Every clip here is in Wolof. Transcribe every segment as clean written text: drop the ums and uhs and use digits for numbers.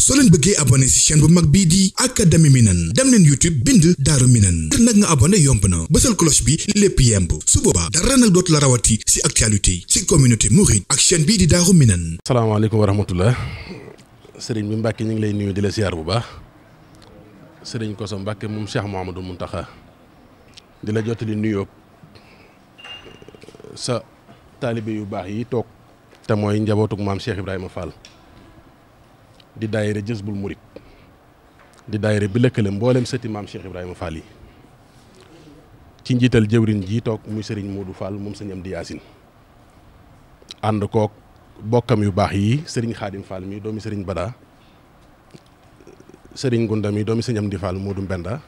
soo leen bëggee abonné ci chaîne bu mag bii di académie Minane dem leen YouTube bind Daaru Minane ngir nag nga abonné yomb na bësal cloche bi lépp yemb su boobaa dara nag dootu la rawati ci actualité ci communauté mouride ak chaîne bii di Daaru Minane. asalaamaaleykum wa rahmatullah sëriñ bi Mbàkke ñu ngi lay nuyu di la siyaar bu baax sëriñ Koso Mbàkke moom Cheikh Mouhamadou Mountakha di la jottali nuyoo sa taalibe yu baax yi toog te mooy njabootug maam Cheikh Ibrahima Fall di daayira Jazbul Murid di daayira bi lëkkale mboolem sëti maam Cheikh Ibrahima Fall yi ci njiital jëwriñ ji toog muy sëriñ Modou Fall moom sëñ Amdi Yaasin ànd kook bokkam yu baax yi sëriñ Xaadim Fall mi doomi sëriñ Bada sëriñ Gunda mi doomi sëñ Amdi Fall Modou Mbenda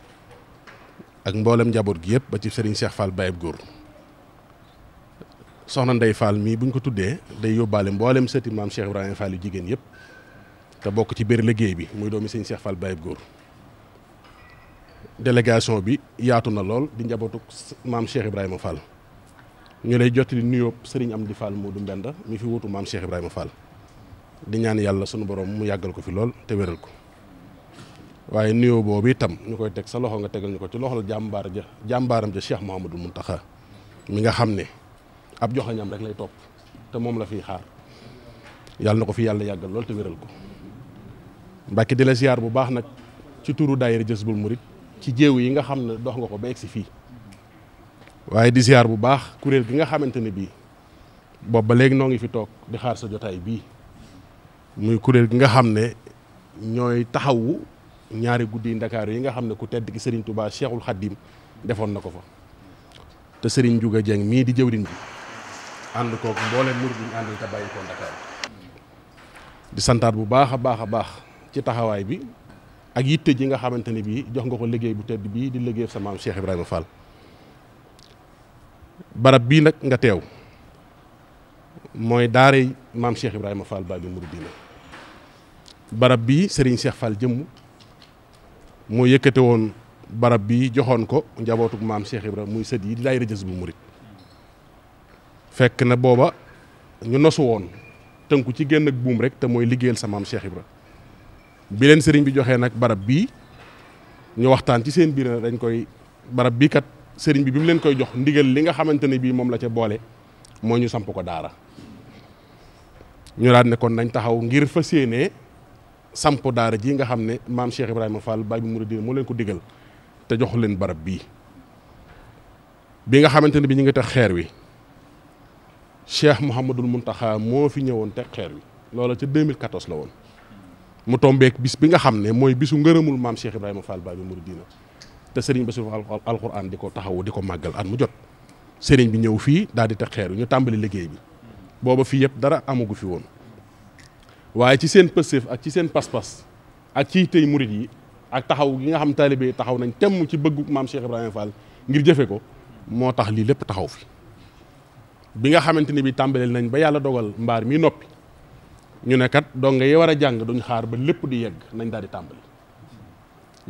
ak mboolem njaboot gi yëpp ba ci sëriñ Cheikh Fall Bayeb Góor soxna Ndey Fall mii buñ ko tuddee day yóbbaale mboolem sëti maam Cheikh Ibrahima Fall yu jigéen yëpp te bokk ci biir liggéey bi muy doomi sëñ Cheikh Fall Bayeb Góor délégation bi yaatu na lool di njabootu maam Cheikh Ibrahima Fall ñu lay jottali nuyoo sëriñ Amdi Fall Modou Mbenda mi fi wutu maam Cheikh Ibrahima Fall di ñaan yàlla sunu borom mu yàggal ko fi lool te wéral ko waaye nuyoo boobu itam ñu koy teg sa loxo nga tegal ñu ko ci loxol jàmbaaram ja Cheikh Mouhamadou Mountakha mi nga xam ne ab joxañam rek lay topp te moom la fiy xaar yàlla na ko fi yàlla yàggal lool te wéral ko Mbàkke di la ziar bu baax nag ci turu daayira Jazbul Murid ci jéew yi nga xam ne dox nga ko ba egsi fii waaye di ziar bu baax kuréel gi nga xamante ne bii boobu ba léegi noo ngi fi toog di xaar sa jotaay bii muy kuréel gi nga xam ne ñooy taxawu ñaari guddi Ndakaaru yi nga xam ne ku tedd ki Serigne Touba Cheikhul Khadim defoon na ko fa te Serigne Juga Jeng mii di jëwriñ bi ànd kook mbooleem murid ñu àndal te bàyyi ko Ndakaaru di santaat bu baax a baax a baax ci taxawaay bi ak yitte ji nga xamante ne bii jox nga ko liggéey bu tedd bii di liggéey sa maam Cheikh Ibrahima Fall barab bii nag nga teew mooy daaray maam Cheikh Ibrahima Fall Baabul Muridiina barab bii Serigne Cheikh Fall jëmm moo yëkkate woon barab bii joxoon ko njabootug maam Cheikh Ibrahima muy sët yi di daayira Jazbul Murid fekk na booba ñu nosu woon tënku ci génn ak buum rek te mooy liggéeyal sa maam Cheikh Ibrahima bi leen sëriñ bi joxee nag barab bii ñu waxtaan ci seen biir dañ koy barab bii kat sëriñ bi mu leen koy jox ndigal li nga xamante ne bii moom la ca boole moo ñu samp ko daara ñu daal ne kon nañ taxaw ngir fas yéenee samp daara ji nga xam ne maam Cheikh Ibrahima Fall Baabul Muridiina moo leen ko digal te jox leen barab bii bi nga xamante ne bi ñu ngi teg xeer wi Cheikh Mouhamadul Mountakha moo fi ñëwoon teg xeer wi loola ca 2014 la woon mu tombeek bis bi nga xam ne mooy bisu ngërëmul maam Cheikh Ibrahima Fall Baabul Muridiina te sëriñ Bassirou alxuraan di ko taxawu di ko màggal at mu jot sëriñ bi ñëw fii daal di teg xeer wi ñu tàmbali liggéey bi booba fii yëpp dara amagu fi woon waaye ci seen pëstéef ak ci seen pas-pas ak ci tey murit yi ak taxaw gi nga xam taalibe yi taxaw nañ temm ci bëggu maam Cheikh Ibrahima Fall ngir jëfe ko moo tax lii lépp taxaw fi bi nga xamante ni bi tàmbaleel nañ ba yàlla dogal mbaar mi noppi ñu ne kat donga yi war a jàng duñ xaar ba lépp di yegg nañ daal di tàmbali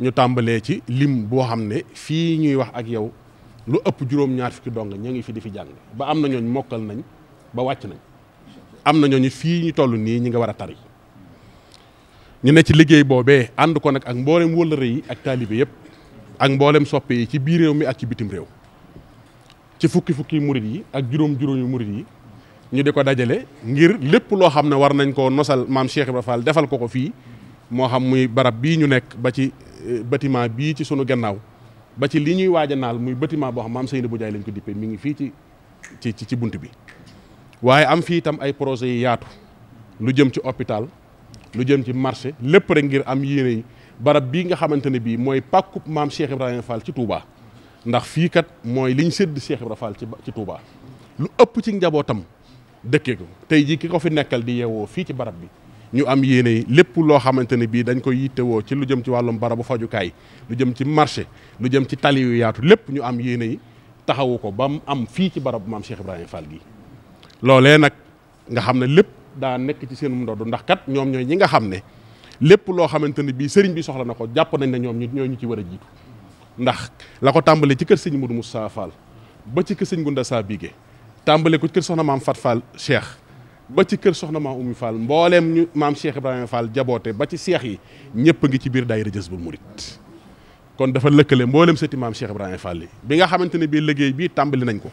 ñu tàmbalee ci lim boo xam ne fii ñuy wax ak yow lu ëpp juróom-ñaar fukki donga ñoo ngi fi di fi jàng ba am na ñooñ mokkal nañ ba wàcc nañ am na ñooñu fii ñu toll nii ñi nga war a tari ñu ne ci liggéey boobee ànd ko nag ak mboolem wëllëre yi ak taalibe yëpp ak mboolem soppe yi ci biir réew mi ak ci bitim réew ci fukki murit yi ak juróomi murit yi ñu di ko dajale ngir lépp loo xam ne war nañ koo nosal maam Cheikh Ibrahima Fall defal ko fii moo xam muy barab bii ñu nekk ba ci bâtiment bii ci sunu gannaaw ba ci li ñuy waaj a naal muy bâtiment boo xam maam Seydou Boudiaye lañ ko dippee mi ngi fii ci bunt bi waaye am fii itam ay projets yi yaatu lu jëm ci hôpital lu jëm ci marché lépp rek ngir am yéene yi barab bii nga xamante ne bii mooy pàkkub maam Cheikh Ibrahima Fall ci Touba ndax fii kat mooy liñ sédd Cheikh Ibrahima Fall ci Touba lu ëpp ci njabootam dëkkee ko tey jii ki ko fi nekkal di yeewoo fii ci barab bi ñu am yéene yi lépp loo xamante ne bii dañ koy yittewoo ci lu jëm ci wàllum barabu fajukaay lu jëm ci marché lu jëm ci tali yu yaatu lépp ñu am yéene yi taxawu ko ba mu am fii ci barabu maam Cheikh Ibrahima Fall gi loolee nag nga xam ne lépp daa nekk ci seen ndodd ndax kat ñoom ñooy ñi nga xam ne lépp loo xamante ne bii sëriñ bi soxla na ko jàpp nañ ne ñoom ñooy ñu ci war a jiitu ndax la ko tàmbalee ci kër sëñ Modou Moussa Fall ba ci kër sëñ Gunda Saa Bigué tàmbale ko ci kër soxna maam Fat Fall Cheikh ba ci kër soxna maam Oumy Fall mbooleem ñu maam Cheikh Ibrahima Fall jaboote ba ci seex yi ñëpp a ngi ci biir daayira Jazbul Murid kon dafa lëkkale mboolem sëti maam Cheikh Ibrahima Fall yi bi nga xamante ne bii liggéey bii tàmbali nañ ko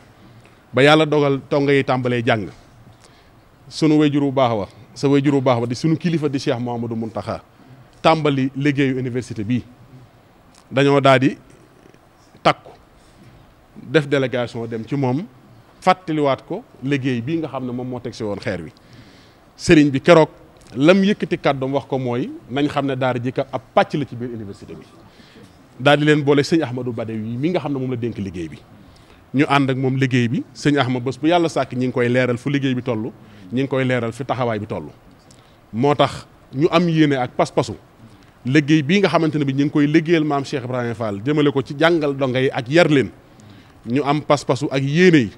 ba yàlla dogal tonga yi tàmbalee jàng sunu wayjur bu baax wa sa wayjur bu baax wa di sunu kilifa di Cheikh Mouhamadou Mountakha tàmbali liggéeyu université bii dañoo daal di takku def délégation dem ci moom fàttaliwaat ko liggéey bii nga xam ne moom moo teg si woon xeer wi sëriñ bi keroog lam yëkkati kàddoom wax ko mooy nañ xam ne daara ji ka ab pàcc la ci biir université bi daal di leen boole sëñ Ahmadou Badawi mi nga xam ne moom la dénk liggéey bi ñu ànd ak moom liggéey bi sëñ Ahmad bés bu yàlla sàkk ñi ngi koy leeral fu liggéey bi toll ñi ngi koy leeral fi taxawaay bi toll moo tax ñu am yéene ak pas-pasu liggéey bii nga xamante ne bi ñu ngi koy liggéeyal maam Cheikh Ibrahima Fall jëmale ko ci jàngal donga yi ak yar leen ñu am pas-pasu ak yéene yi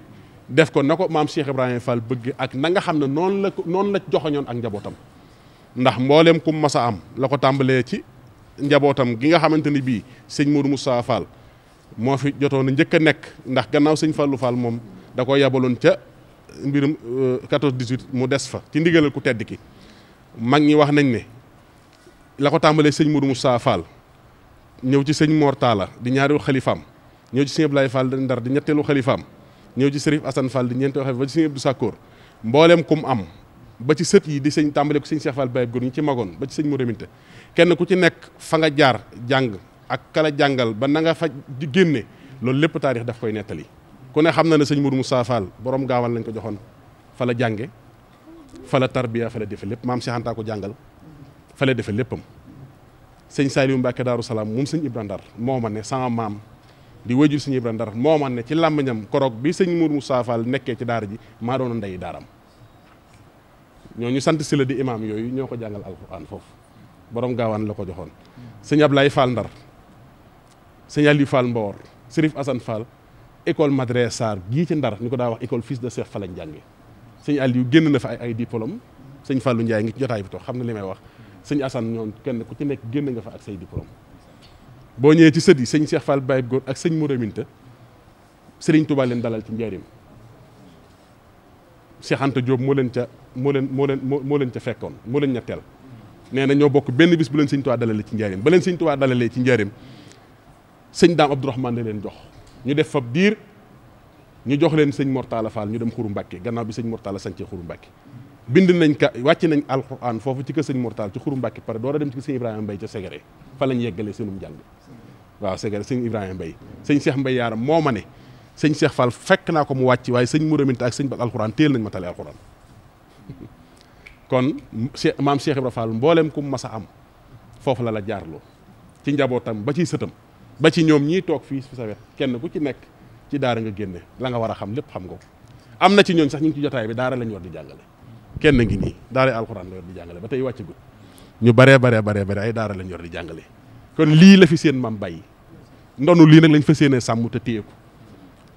def ko na ko maam Cheikh Ibrahima Fall bëgg ak na nga xam ne noonu la joxoñoon ak njabootam ndax mbooleem ku mas a am la ko tàmbalee ci njabootam gi nga xamante ni bii sëñ Modou Moussa Fall moo fi jotoon a njëkk a nekk ndax gannaaw sëñ Fallou Fall moom da ko yabaloon ca mbirum 14-18 mu des fa ci ndigalal ku tedd ki mag ñi wax nañ ne la ko tàmbalee sëñ Modou Moussa Fall ñëw ci sëñ Mor Talla di ñaareelu xalifaam ñëw ci sëñ Ablaye Fall di Ndar di ñetteelu xalifaam ñëw ci Serif Assane Fall di ñeenteelu xalifaam ba ci sëñ Abdou Sakkoor mbooleem kum am ba ci sët yi di sëñ tàmbale ko sëñ Cheikh Fall Baye góor ñi ci magoon ba ci sëñ Moureminte kenn ku ci nekk fa nga jaar jàng ak kala jàngal ba na nga fa génne loolu lépp taarix daf koy nettali ku ne xam na ne sëñ Modou Moussa Fall borom gaawal lañ ko joxoon fa la jànge fa la tarbiya fa la defe lépp maam Cheikh Anta ko jàngal fa la defe léppam sëñ Saliou Mbacke Daaru Salaam moom sëñ Ibra Ndar moo ma ne sama maam di wéjul sëñ Ibra Ndar moo ma ne ci làmmiñam koroog bi sëñ Modou Moussa Fall nekkee ci daara ji maa doon ndey daaram ñooñu sant si la di imaam yooyu ñoo ko jàngal alxuraan foofu borom gaawaan la ko joxoon sëñ Ablaye Fall Ndar sëñ Aliou Fall Mbawor Serif Assane Fall école Madre Sarr gii ci Ndar ñu ko daa wax école fils de Cheikh fa lañ jànge sëñ Aliou génn na fa ay diplôme sëñ Fallou Ndiaye ngi ci jotaay bi toog xam na li may wax sëñ Assane ñoom kenn ku ci nekk génn nga fa ak say diplôme boo ñëwee ci sët yi sëñ Cheikh Fall Baye góor ak sëñ Mouraminta Serigne Touba leen dalal ci njaarim Cheikh Anta Diop moo leen ca fekkoon moo leen ñetteel nee na ñoo bokk benn bis bu leen sëñ Touba dalalee ci njaarim ba leen sëñ Touba dalalee ci njaarim sëñ Daam Abdourahmane leen jox ñu def fab diir ñu jox leen sëñ Mortala Fall ñu dem Xuru Mbàkke gannaaw bi sëñ Mortala sañcee Xuru Mbàkke bind nañ wàcc nañ alxuraan foofu ci kër sëñ Mortala ci Xuru Mbàkke pare door a dem ci sëñ Ibrahima Mbaye ca Ségéré fa lañ yeggalee seenum njàng waaw Ségéré sëñ Ibrahima Mbaye sëñ Cheikh Mbaye yaaram moo ma ne sëñ Cheikh Fall fekk naa ko mu wàcc waaye sëñ Mouraminta ak sëñ Bak alxuraan téel nañ ma tale alxuraan kon maam Cheikh Ibrahima Fall mbooleem ku mas a am foofu la jaarloo ci njabootam ba ciy sëtam ba ci ñoom ñii toog fii fi sa wet kenn ku ci nekk ci daara nga génne la nga war a xam lépp xam nga ko am na ci ñooñ sax ñu ngi ci jotaay bi daara lañ war di jàngale kenn ngi nii daara alxuraan la war di jàngale ba tey wàccagut ñu baree ay daara lañ war di jàngale kon lii la fi seen maam bàyyi ndonu lii nag lañ fa séenee sàmm te téye ko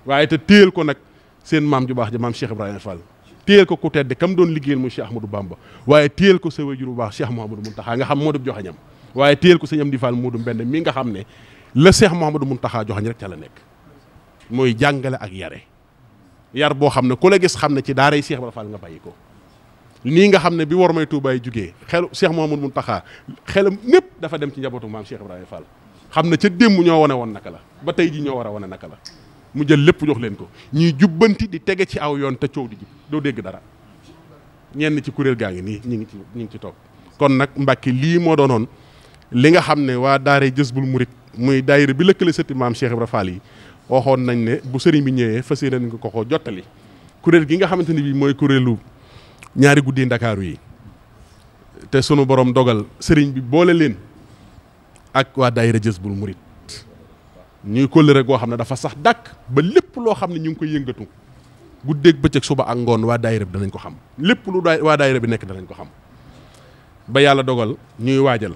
waaye te téyel ko nag seen maam ju baax ja maam Cheikh Ibrahima Fall téyel ko ku tedd kam doon liggéeyal muy Cheikh Ahmadou Bamba waaye téyel ko sa wajur bu baax Cheikh Mouhamadou Mountakha nga xam moo dub joxañam waaye téyel ko sëñ Amdi Fall Moodu Mbend mi nga xam ne la Cheikh Mouhamadou Mountakha joxañ rek ca la nekk mooy jàngale ak yare yar boo xam ne ku la gis xam ne ci daaray Cheikh Ibrahima Fall nga bàyyi ko nii nga xam ne bi war may Tuubaay jugee xelu Cheikh Mouhamadou Mountakha xelam ñëpp dafa dem ci njabootu maam Cheikh Ibrahima Fall xam ne ca démb ñoo wane woon naka la ba tey ji ñoo war a wane naka la mu jël lépp jox leen ko ñuy jubbanti di tege ci aw yoon te coow di jub doo dégg dara ñenn ci kuréel gaa ngi nii ñu ngi ci toog kon nag Mbàkke lii moo doonoon li nga xam ne waa daare Jazbul Murid muy daayira bi lëkkale sëtti maam Cheikh Ibrahima Fall yi waxoon nañ ne bu sëriñ bi ñëwee fas yéene nañ ko jottali kuréel gi nga xamante ni bii mooy kuréelu ñaari guddi Ndakaaru yi te sunu borom dogal sëriñ bi boole leen ak waa daayira Jazbul Murid ñuy kóllëre goo xam ne dafa sax dàkk ba lépp loo xam ne ñu ngi koy yëngatu guddeeg bëccëg suba ak ngoon waa daayira bi danañ ko xam lépp lu waa daayira bi nekk danañ ko xam ba yàlla dogal ñuy waajal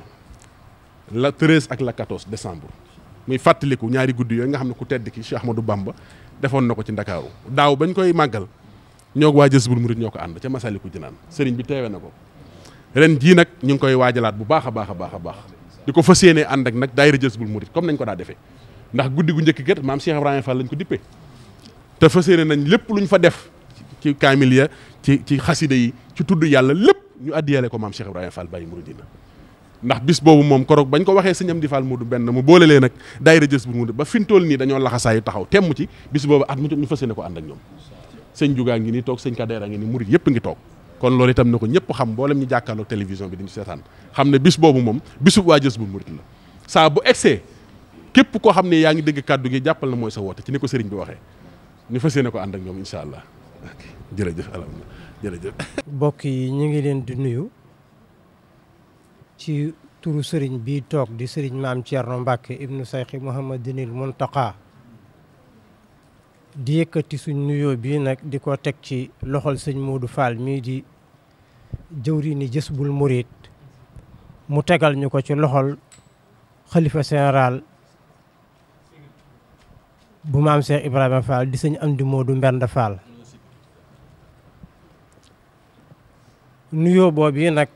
la 13 ak la 14 décembre muy fàttaliku ñaari guddi yooyu nga xam ne ku tedd ki Cheikh Ahmadou Bamba defoon na ko ci Ndakaaru daaw bañ koy màggal ñoo waa Jazbul Murid ñoo ko ànd ca Masaliku Jinaan sëriñ bi teewe na ko ren jii nag ñu ngi koy waajalaat bu baax a baax di ko fas yéenee ànd ak nag daayira Jazbul Murid comme nañ ko daa defee ndax guddi gu njëkk kat maam Cheikh Ibrahima Fall lañ ko dippee te fas yéene nañ lépp luñ fa def ci kaamil ya ci xasida yi ci tudd yàlla lépp ñu addiyale ko maam Cheikh Ibrahima Fall Baye Mouridina ndax bis boobu moom koroog bañ ko waxee sëñ Amdi Fall Modou benn mu boole lee nag daayira jës bu mu ba fi mu toll nii dañoo laxasaayu taxaw temm ci bis boobu at mu ñu fas yéene ko ànd ak ñoom sëñ Juga ngi nii toog sëñ Kadeera ngi nii murid yëpp ngi toog kon loolu itam na ko ñëpp xam mboolem ñu jàkkaarloog télévision bi dañu seetaan xam ne bis boobu moom bisub waa jës bu murid la saa bu egsee képp koo xam ne yaa ngi dégg kàddu gi jàppal na mooy sa woote ci ni ko sëriñ bi waxee ñu fas yéene ko ànd ak ñoom incha allah jërëjëf alhamdulilah jërëjëf. mbokk yi ñu ngi leen di nuyu ci turu sëriñ bi toog di sëriñ maam Thierno Mbacke ibnu Sayxi Mouhamadinil Muntaqa di yëkkati suñ nuyoo bii nag di ko teg ci loxol sëñ Modou Fall mii di jëwriñu Jazbul Murid mu tegal ñu ko ci loxol xalifa général bu maam Cheikh Ibrahima Fall di sëñ Amdi Modou Mbend Fall nuyoo boobu yi nag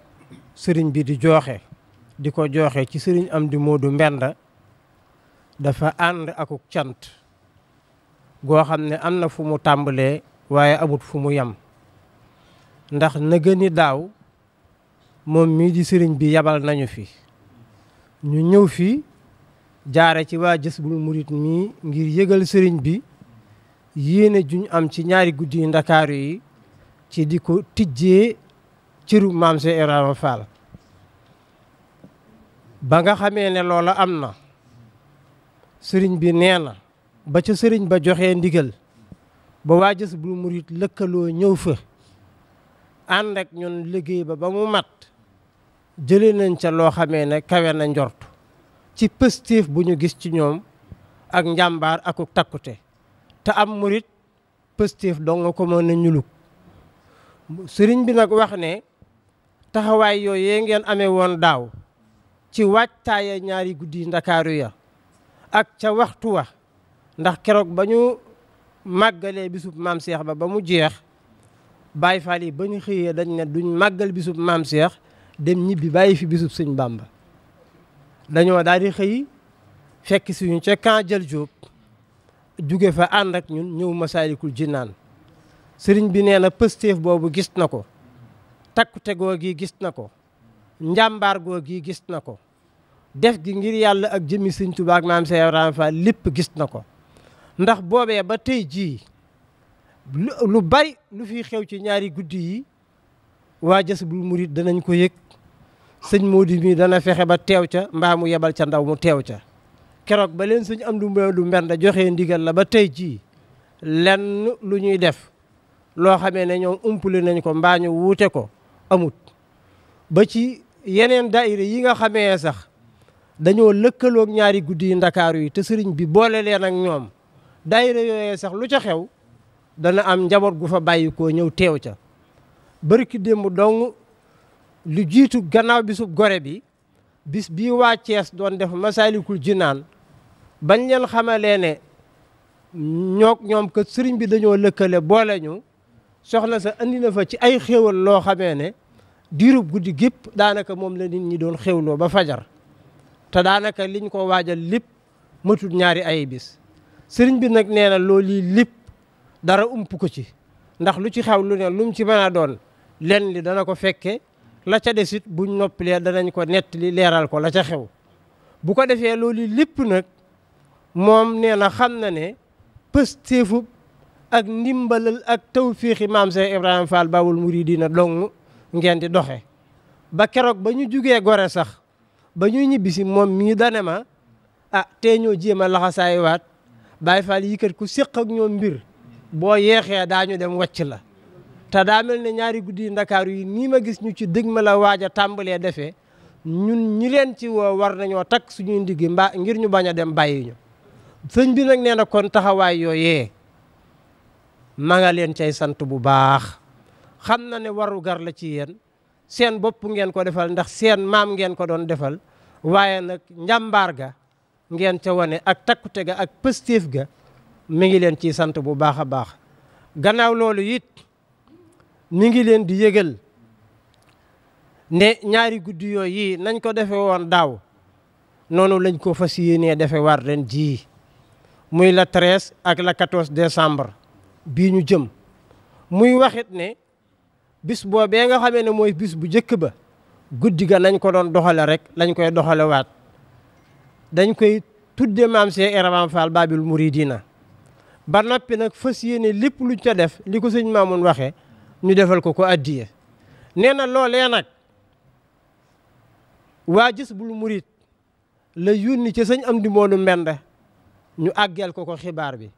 sëriñ bi di joxe di ko joxe ci sëriñ Amdi Modou Mbend dafa ànd akuk cant goo xam ne am na fu mu tàmbalee waaye amut fu mu yem ndax nëgëni daaw moom mii di sëriñ bi yabal nañu fi ñu ñëw fi jaare ci waa Jazbul Murid mii ngir yëgal sëriñ bi yéene juñ am ci ñaari guddi Ndakaaru yi ci di ko tijjee cëru maam Cheikh Ibrahima Fall ba nga xamee ne loola am na sëriñ bi nee na ba ca sëriñ ba joxee ndigal ba waa Jazbul Murid lëkkaloo ñëw fa ànd ak ñun liggéey ba mu mat jëlee nañ ca loo xamee ne kawe na njort ci pëstéef bu ñu gis ci ñoom ak njàmbaar ak takkute te am murit pëstéef dong nga ko mën a ñuluk sëriñ bi nag wax ne taxawaay yooyu ngeen amee woon daaw ci waajtaaya ñaari guddi Ndakaaru ya ak ca waxtu wa ndax keroog ba ñu màggalee bisub maam Cheikh ba mu jeex Baay Faal yi ba ñu xëyee dañ ne duñ màggal bisub maam Cheikh dem ñibbi bàyyi fi bisub sëñ Bamba dañoo daal di xëy fekk suñu ca camp Jël Jóob jóge fa ànd ak ñun ñëw Masaalikul Jinaan sëriñ bi nee na pëstéef boobu gis na ko takkute goo gi gis na ko njàmbaar goo gi gis na ko def gi ngir yàlla ak jëmi sëñ Tuubaa ak maam Cheikh Ibrahima Fall lépp gis na ko ndax boobee ba tey jii lu bari lu fi xew ci ñaari guddi yi waa Jazbul Murid danañ ko yëg sëñ Modou mi dana fexe ba teew ca mbaa mu yebal ca ndaw mu teew ca keroog ba leen sëñ Amdi Modou Mbend joxee ndigal la ba tey jii lenn lu ñuy def loo xamee ne ñoom umpule nañ ko mbaa ñu wuute ko amut ba ci yeneen daayira yi nga xamee sax dañoo lëkkaloog ñaari guddi yi Ndakaaru yi te sëriñ bi boole leen ak ñoom daayira yooyee sax lu ca xew dana am njaboot gu fa bàyyi koo ñëw teew ca barki démb dong lu jiitu gannaaw bisub gore bi bis bii waa Cees doon def Masaalikul Jinaan bañ leen xamalee ne ñoom que sëriñ bi dañoo lëkkale boole ñu soxna sa andi na fa ci ay xéwal loo xamee ne diirub guddi gépp daanaka moom la nit ñi doon xéwloo ba fajar te daanaka liñ ko waajal lépp matul ñaari ay bis sëriñ bi nag nee na loolu yi lépp dara ump ko ci ndax lu ci xew lu ne lu mu ci mën a doon lenn li dana ko fekke la ca desit buñ noppilee danañ ko nettali leeral ko la ca xew bu ko defee loolu lépp nag moom nee na xam na ne pëstéefub ak ndimbalal ak tawféexi maam Cheikh Ibrahima Fall Baabul Muridiina dong ngeen di doxe ba keroog ba ñu jugee gore sax ba ñuy ñibbisi moom mii dane ma tee ñoo jéem a laxasaay waat Baay Faal yi kat ku séq ak ñoom mbir boo yeexee daañu dem wàcc la te daa mel ne ñaari guddi Ndakaaru yi nii ma gis ñu ci dëgg ma la waaj a tàmbalee defee ñun ñi leen ci woo war nañoo takk suñuy ndiggi mbaa ngir ñu bañ a dem bàyyi ñu sëñ bi nag nee na kon taxawaay yooyee ma nga leen cay sant bu baax xam na ne waru gar la ci yéen seen bopp ngeen ko defal ndax seen maam ngeen ko doon defal waaye nag njàmbaar ga ngeen ca wane ak takkute ga ak pëstéef ga mi ngi leen ciy sant bu baax a baax gannaaw loolu it mi ngi leen di yëgal ne ñaari guddi yooyu yi nañ ko defe woon daaw noonu lañ ko fas yéenee defe war ren jii muy la 13 ak la 14 décembre bii ñu jëm muy waxit ne bis boobee nga xamee ne mooy bis bu njëkk ba guddi ga nañ ko doon doxale rek lañ koy doxale waat dañ koy tudde maam Cheikh Ibrahima Fall Babil Mouridina ba noppi nag fas yéene lépp luñ ca def li ko sëñ Maamun waxee ñu defal ko addiye nee na loolee nag waa Jazbul Murid la yónni ci sëñ Amdi Moodu Mbend ñu àggeel ko xibaar bi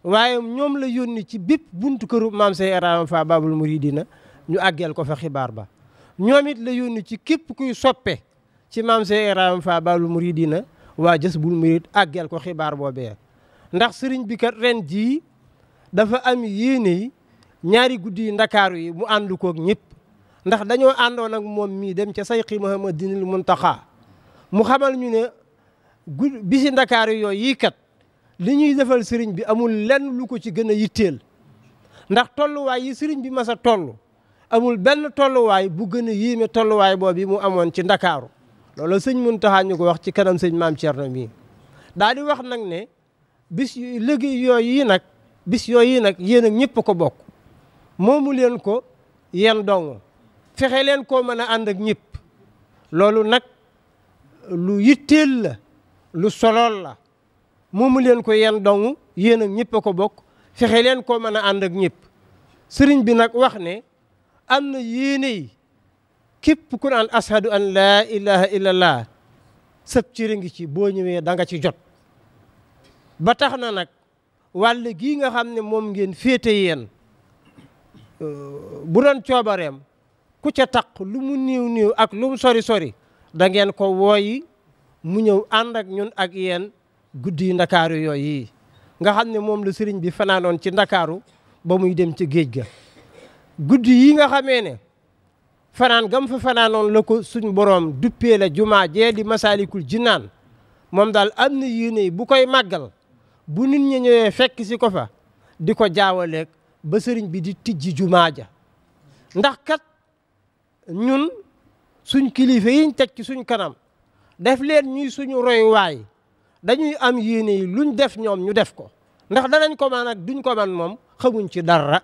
waaye ñoom la yónni ci bépp buntu këru maam Cheikh Ibrahima Fall Babil Mouridina ñu àggeel ko fa xibaar ba ñoom it la yónni ci képp kuy soppe ci maam Cheikh Ibrahima Fall Babil Mouridina waa Jazbul Murid àggeel ko xibaar boobee ndax sëriñ bi kat ren jii dafa am yéene yi ñaari guddi yi ndakaaru yi mu ànd koog ñëpp ndax dañoo àndoon ak moom mii dem ca sayxi Muhammadinil Muntaxa mu xamal ñu ne bisi ndakaaru yooyu yii kat li ñuy defal sëriñ bi amul lenn lu ko ci gën a yitteel ndax tolluwaay yi sëriñ bi mas a toll amul benn tolluwaay bu gën a yéeme tolluwaay boobu mu amoon ci ndakaaru loolu sëñ Muntaxa ñu ko wax ci kanam sëñ Maam Cerno mii daal di wax nag ne bis léegi yooyu nag bis yooyu nag yéen ak ñëpp ko bokk moomu leen ko yéen dong fexe leen koo mën a ànd ak ñëpp loolu nag lu yitteel la lu solool la moomu leen ko yéen dong yéen ak ñëpp ko bokk fexe leen koo mën a ànd ak ñëpp sëriñ bi nag wax ne am na yéene yi képp ku naan ashadu an laa ilaha illallah sëb cëri ngi ci boo ñëwee da nga ci jot ba tax na nag wàll gii nga xam ne moom ngeen féete yéen bu doon coobareem ku ca taq lu mu niiw niiw ak lu mu sori sori da ngeen ko wooyi mu ñëw ànd ak ñun ak yéen guddi yu ndakaaru yooyu nga xam ne moom la sëriñ bi fanaanoon ci ndakaaru ba muy dem ci géej ga guddi yi nga xamee ne fanaan gam fa fanaanoon la ko suñ boroom duppee la jumaa jee di Masaalikul Jinaan moom daal am na yéene bu koy màggal bu nit ñi ñëwee fekk si ko fa di ko jaawaleeg ba sëriñ bi di tijji jumaa ja ndax kat ñun suñ kilifa yiñ teg ci suñ kanam def leen ñuy suñu royuwaay dañuy am yéene yi luñ def ñoom ñu def ko ndax danañ ko man ak duñ ko man moom xamuñ ci dara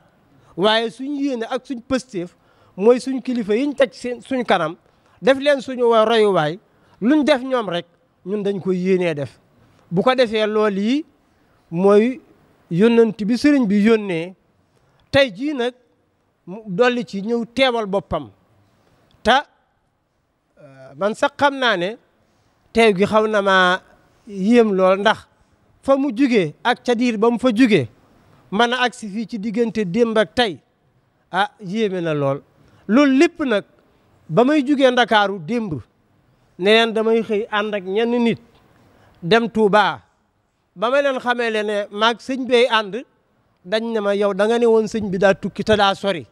waaye suñ yéene ak suñ pëstéef mooy suñ kilifa yiñ teg suñ kanam def leen suñu royuwaay luñ def ñoom rek ñun dañ koy yéenee def bu ko defee loolu yi mooy yónnant bi sëriñ bi yónnee tey jii nag mu dolli ci ñëw teewal boppam te man sax xam naa ne teew gi xaw na maa yéem lool ndax fa mu jugee ak ca diir ba mu fa jugee mën a agsi fii ci diggante démb ak tey yéeme na lool loolu lépp nag ba may jugee ndakaaru démb ne leen damay xëy ànd ak ñenn nit dem Touba ba ma leen xamee le ne maag sëñ bey ànd dañ ne ma yow da nga ne woon sëñ bi daa tukki te daa sori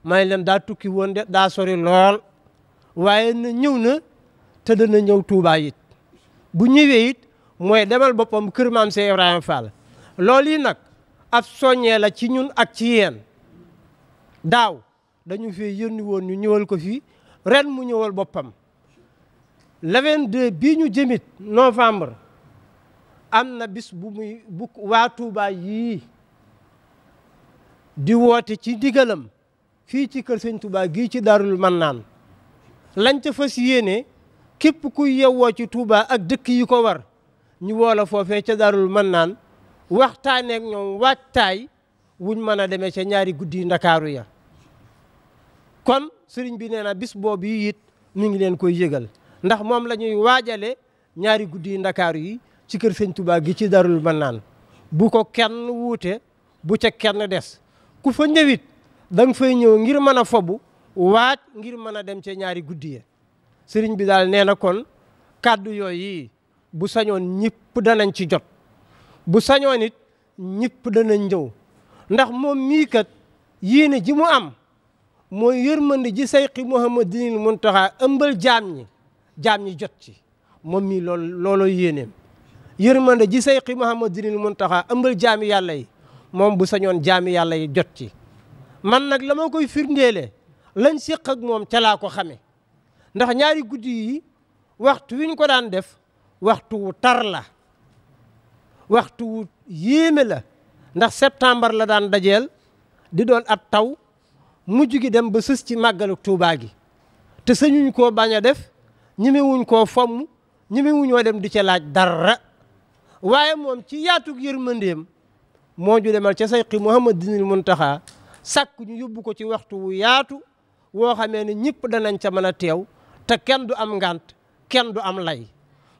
may leen daa tukki woon de daa sori lool waaye na ñëw na te dana ñëw Touba it bu ñëwee it mooy demal boppam kër maam Cheikh Ibrahima Fall loolu yi nag ab soññee la ci ñun ak ci yéen daaw dañu fee yónni woon ñu ñëwal ko fii ren mu ñëwal boppam le 22 bii ñu jëmit novembre am na bis bu waa Touba yii di woote ci ndigalam fii ci kër sëñ Touba gii ci Daarul Mannaan lañ ca fas yéene képp kuy yewwoo ci Touba ak dëkk yi ko war ñu woola foofee ca Daarul Mannaan waxtaaneek ñoom waajtaay wuñ mën a demee ca ñaari guddi ndakaaru ya kon sëriñ bi nee na bis boobu it mi ngi leen koy yëgal ndax moom la ñuy waajale ñaari guddi ndakaaru yi ci kër sëñ Touba gi ci Daarul Mannaan bu ko kenn wuute bu ca kenn des ku fa ñëwit da nga fay ñëw ngir mën a fobu waaj ngir mën a dem ca ñaari guddi ya sëriñ bi daal nee na kon kàddu yooyu bu sañoon ñëpp danañ ci jot bu sañoon it ñëpp danañ ñëw ndax moom mii kat yéene ji mu am mooy yërmande ji sayxi Muhammadinil Muntaxa ëmbal jaam ñi jot ci moom mii looloo yéeneem yërmande ji sayxi Muhammadinil Muntaxa ëmbal jaami yàlla yi moom bu sañoon jaami yàlla yi jot ci man nag la ma koy firndeele lañ séq ak moom ca laa ko xame ndax ñaari guddi yi waxtu wi ñu ko daan def waxtu wu tar la waxtu wu yéeme la ndax septembre la daan dajeel di doon at taw mujj gi dem ba sës ci màggalu Tuubaa gi te sañuñ koo bañ a def ñemewuñ koo fomm ñemewuñoo dem di ca laaj dara waaye moom ci yaatug yërmandeem moo ju demal ca sayqi Muhammadinil Muntaxa sàkk ñu yóbbu ko ci waxtu wu yaatu woo xamee ne ñëpp danañ ca mën a teew te kenn du am ngant kenn du am lay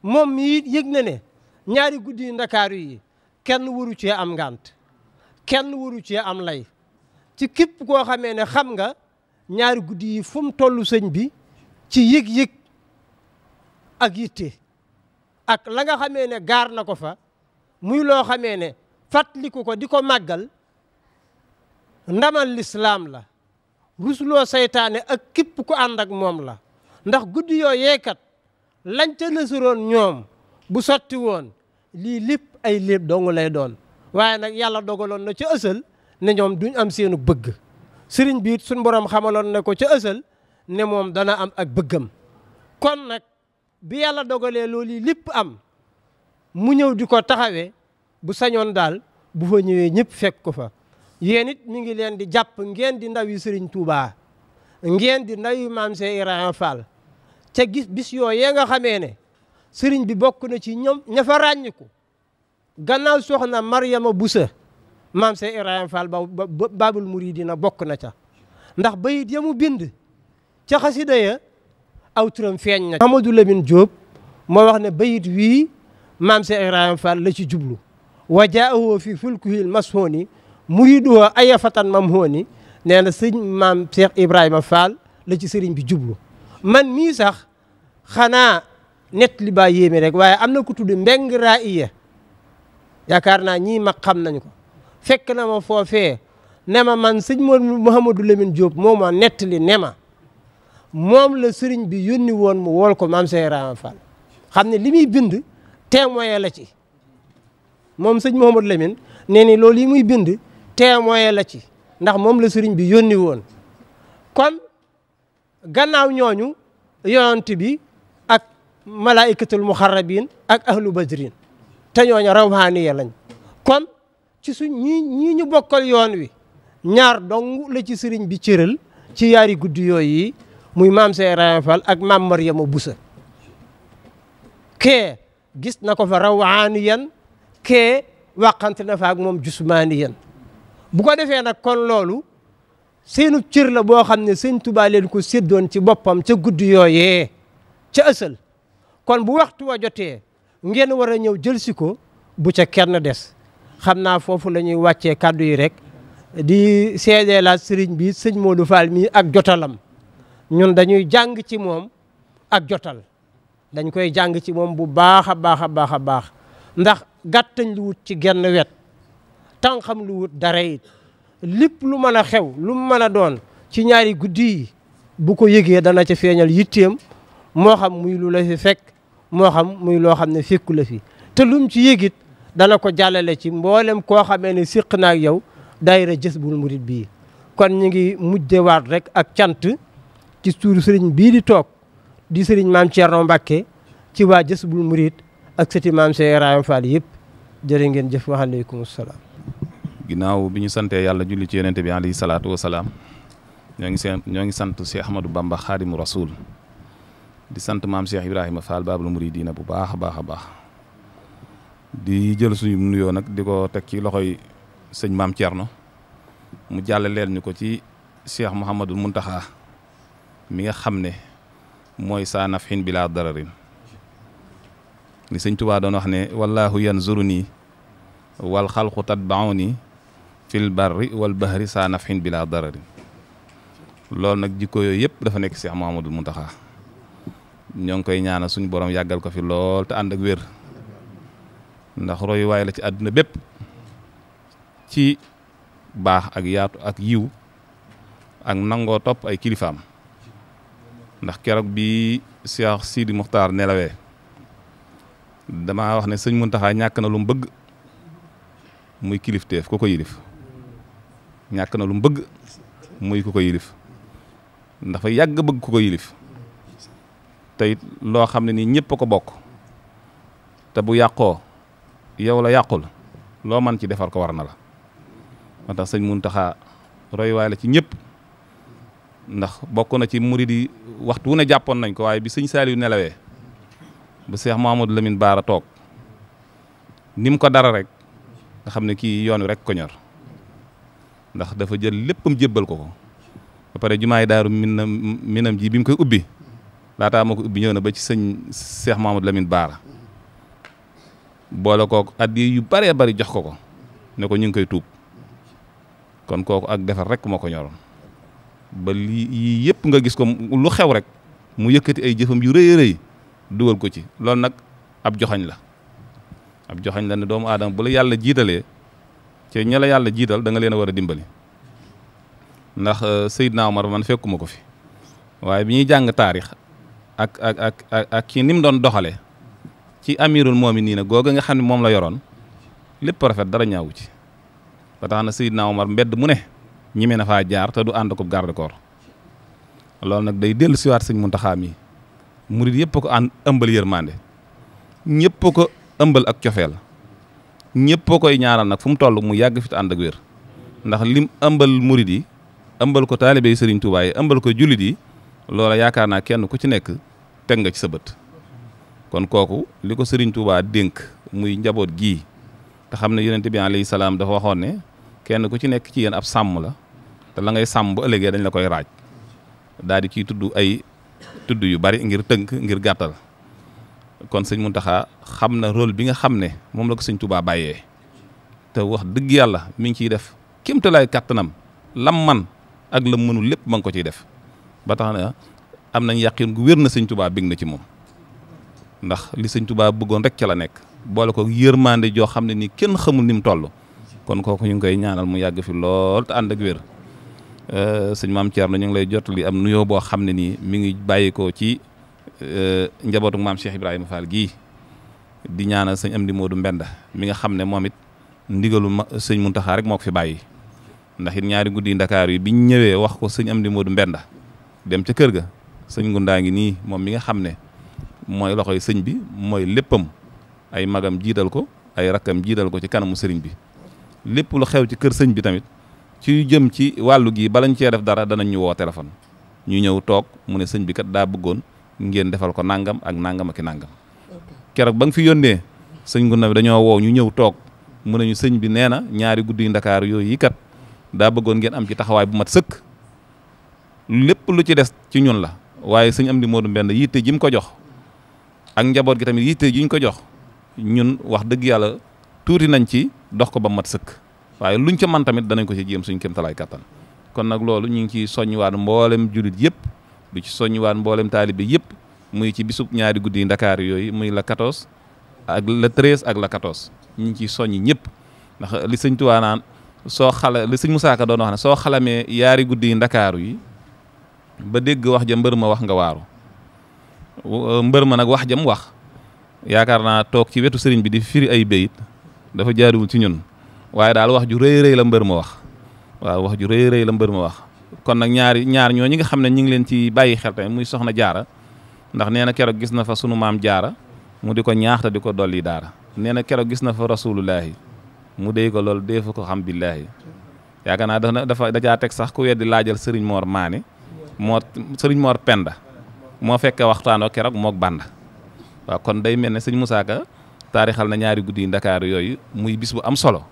moom mi yëg na ne ñaari guddi yi Ndakaaru yi kenn waru cee am ngant kenn waru cee am lay ci képp koo xamee ne xam nga ñaari guddi yi fu mu tollu sëñ bi ci yëg-yëg ak yitte ak la nga xamee ne gaar na ko fa muy loo xamee ne fàttaliku ko di ko màggal ndamal lislaam la rusuloo saytaane ak képp ku ànd ak moom la ndax guddi yoo yeekat lañ ca nësuroon ñoom bu sotti woon lii lépp ay léeb dong lay doon waaye nag yàlla dogaloon na ca ësal ne ñoom duñ am seenu bëgg sëriñ bi it suñ borom xamaloon ne ko ca ësal ne moom dana am ak bëggam kon nag bi yàlla dogalee loolu lépp am mu ñëw di ko taxawee bu sañoon daal bu fa ñëwee ñëpp fekk ko fa yéen it mi ngi leen di jàpp ngeen di ndaw yi sëriñ Touba ngeen di ndaw yi maam Cheikh Ibrahima Fall ca gis bis yooyee nga xamee ne sëriñ bi bokk na ci ñoom ña fa ràññiku gannaaw soxna Mariama Boussa maam Cheikh Ibrahima Fall Babul Muridina bokk na ca ndax bayit ya mu bind ca xasida ya aw turam feeñ na Amadou Lamine Diop moo wax ne bayit wii maam Cheikh Ibrahima Fall la ci jublu wa jaahu fi fulkuhil mashooni muriduhu ayafatan mamhooni nee na sëñ maam Cheikh Ibrahima Fall la ci sëriñ bi jublu man mii sax xanaa net li baa yéeme rek waaye am na ku tudd Mbeng Raaya yaakaar naa ñii mag xam nañu ko fekk na ma foofee ne ma man sëñ Mouhamadou Lamine Diop moo ma nettali ne ma moom la sëriñ bi yónni woon mu wool ko maam Cheikh Ibrahima Fall xam ne li muy bind témoin la ci moom sëñ Mouhamadou Lamine nee ni loolu yi muy bind témoin la ci ndax moom la sëriñ bi yónni woon kon gannaaw ñooñu yonent bi ak malaikatul muxarrabin ak ahlu badrin te ñooñu rawhaaniya lañ kon ci suñ ñii ñu bokkal yoon wi ñaar dong la ci sëriñ bi cëral ci yaari guddi yooyu yi muy maam Cheikh Ibrahima Fall ak maam Mariama Boussa kee gis na ko fa rawhaaniyan kee wàqante na fa ak moom jusmaaniyan bu ko defee nag kon loolu seenu cër la boo xam ne sëñ Tuubaa leen ko séddoon ci boppam ca guddi yooyee ca ësal kon bu waxtu wa jotee ngeen war a ñëw jël si ko bu ca kenn des xam naa foofu la ñuy wàccee kàddu yi rek di seedee la sëriñ bi sëñ Modou Fall mii ak jotalam ñun dañuy jàng ci moom ak jotal dañ koy jàng ci moom bu baax a baax a baax a baax ndax gàttañ lu wut ci genn wet tan xam lu wut dara it lépp lu mën a xew lu mu mën a doon ci ñaari guddi yi bu ko yëgee dana ca feeñal yitteem moo xam muy lu la fi fekk moo xam muy loo xam ne fekku la fi te lum ci yëgit dana ko jàllale ci mboolem koo xamee ne siq na ak yow daayira Jazbul Murid bii kon ñu ngi mujjewaat rek ak cant ci tuuru sëriñ bii di toog di sëriñ maam Thierno Mbacké ci waa Jazbul Murid ak sëti maam Cheikh Ibrahima Fall yëpp jërë ngeen jëf wa aleykum salaam. ginnaaw bi ñu santee yàlla julli ci yonente bi alayhi salaatu wa salaam ñoo ngi sant Cheikh Ahmadou Bamba Xaadimu Rasuul di sant maam Cheikh Ibrahima Fall Babul Muridina bu baax a baax a baax di jël suñu nuyoo nag di ko teg ci loxoy sëñ maam Thierno mu jàll leen ñu ko ci Cheikh Mouhamadul Muntaxa mi nga xam ne mooy saa nafhin bila dararin li sëñ Tuubaa doon wax ne wallahu yanzuruni wal xalqu tatbauni fil barri wal bahri saa nafhin bila dararin loolu nag jikko yooyu yëpp dafa nekk Cheikh Mouhamadul Muntaxa ñoo ngi koy ñaanal suñu borom yàggal ko fi lool te ànd ak wér ndax royuwaay la ci àdduna bépp ci baax ak yaatu ak yiw ak nangoo topp ay kilifaam ndax keroog bi Cheikh Sidi Muxtaar nelawee damaa wax ne sëñ Muntaxa ñàkk na lu mu bëgg muy kilifteef ku ko yilif ñàkk na lu mu bëgg muy ku ko yilif dafa yàgg bëgg ku ko yilif te it loo xam ne nii ñëpp a ko bokk te bu yàqoo yow la yàqul loo mën ci defar ko war na la moo tax sëñ Muntaxa royuwaay la ci ñëpp ndax bokk na ci murid yi waxtu wu ne jàppoon nañ ko waaye bi sëñ Saliou nelawee ba Cheikh Mouhamadou Lamine Bara toog ni mu ko dara rek nga xam ne kii yoon wi rek ko ñor ndax dafa jël léppam jébbal ko ba pare jumaay Daaru Minam ji bi mu koy ubbi laataa moo ko ubbi ñëw na ba ci sëñ Cheikh Mouhamadou Lamine Bara boole kook addi yu bëree bëri jox ko ne ko ñu ngi koy tuub kon kooku ak defar rek moo ko ñoroon ba lii yii yëpp nga gis ko lu xew rek mu yëkkati ay jëfam yu rëy a rëy dugal ko ci loolu nag ab joxañ la ne doomu aadama bu la yàlla jiitalee ci ña la yàlla jiital da nga leen a war a dimbali ndax Seydina Omar man fekkuma ko fi waaye bi ñuy jàng taarix ak ci ni mu doon doxalee ci amirul mu'minin googa nga xam ne moom la yoroon lépp rafet dara ñaawu ci ba tax na Seydina Omar mbedd mu ne ñime na faa jaar te du ànd ko garde corps loolu nag day dellu siwaat sëñ Muntaxa mi murid yëpp ko ëmbal yërmande ñëpp ko ëmbal ak cofeel ñëpp koy ñaanal nag fu mu toll mu yàgg fi te ànd ak wér ndax lim ëmbal murid yi ëmbal ko taalibe yi Sëriñ Tuubaa yi ëmbal ko jullit yi loola yaakaar naa kenn ku ci nekk teg nga ci sa bët kon kooku li ko Sëriñ Tuubaa dénk muy njaboot gii te xam ne yonent bi alayhi salaam dafa waxoon ne kenn ku ci nekk ci yéen ab sàmm la te la ngay sàmm bu ëllëgee dañ la koy raaj daal di ciy tudd ay tudd yu bari ngir tënk ngir gàttal kon sëñ Muntaxa xam na rôle bi nga xam ne moom la ko sëñ Tuubaa bàyyee te wax dëgg yàlla mi ngi ciy def kéemtalaay kàttanam lam man ak lam mënul lépp ma ngi ko ciy def ba tax na am nañ yàqin gu wér na sëñ Tuubaa bég na ci moom ndax li sëñ Tuubaa bëggoon rek ca la nekk boole ko yërmande joo xam ne nii kenn xamul ni mu toll kon kooku ñu ngi koy ñaanal mu yàgg fi lool te ànd ak wér sëñ Maam Thierno ñu ngi lay jottali am nuyoo boo xam ne nii mi ngi bàyyikoo ci njabootu maam Cheikh Ibrahima Fall gii di ñaanal sëñ Amdi Modou Mbenda mi nga xam ne moom it ndigalu sëñ Muntaxa rek moo ko fi bàyyi ndax it ñaari guddi Ndakaar yi biñ ñëwee wax ko sëñ Amdi Modou Mbenda dem ca kër ga sëñ Ngundaa ngi nii moom mi nga xam ne mooy loxoy sëñ bi mooy léppam ay magam jiital ko ay rakkam jiital ko ci kanamu sëriñ bi lépp lu xew ci kër sëñ bi tamit ci jëm ci wàllu gi balañ cee def dara danañ ñu woo téléphone ñu ñëw toog mu ne sëñ bi kat daa bëggoon ngeen defal ko nangam ak nangam ak i nangam keroog ba nga fi yónnee sëñ Ngunda bi dañoo woo ñu ñëw toog mu ne ñu sëñ bi nee na ñaari guddi yu Ndakaar yooyu yi kat daa bëggoon ngeen am ci taxawaay bu mat sëkk lépp lu ci des ci ñun la waaye sëñ Amdi Modou Mbend yitte ji mu ko jox ak njaboot gi tamit yitte ji ñu ko jox ñun wax dëgg yàlla tuuti nañ ci dox ko ba mat sëkk waaye luñ ca man tamit danañ ko ci jéem suñ kéemtalaay kattan kon nag loolu ñu ngi ciy soññiwaat mboolem jullit yëpp du ci soññiwaat mboolem taalibe yëpp muy ci bisub ñaari guddi Ndakaar yooyu muy la 14 ak la 13 ak la 14 ñu ngi ciy soññi ñëpp ndax li sëñ Tuubaa naan li sëñ Musaa Ka doon wax ne soo xalamee yaari guddi Ndakaaru yi ba dégg wax ja mbër ma wax nga waaru mbër ma nag wax jam wax yaakaar naa toog ci wetu sëriñ bi di firi ay béyit dafa jaariwul ci ñun waaye daal wax ju rëy rëy la mbër ma wax waaw wax ju rëy rëy la mbër ma wax kon nag ñaar ñoo ñi nga xam ne ñi ngi leen ci bàyyi xel tamit muy soxna jaara ndax nee na keroog gis na fa sunu maam jaara mu di ko ñaaxta di ko dolli daara nee na keroog gis na fa rasulullahi mu déy ko loolu deefu ko xam billaahi yaakaar naa dafa dajaa teg sax ku weddi laajal sëriñ Mor Maane sëriñ Mor Penda moo fekkee waxtaanoo keroog mook Banda waaw kon day mel ne sëñ Musaa Ka taarixal na ñaari guddi Ndakaar yooyu muy bis bu am solo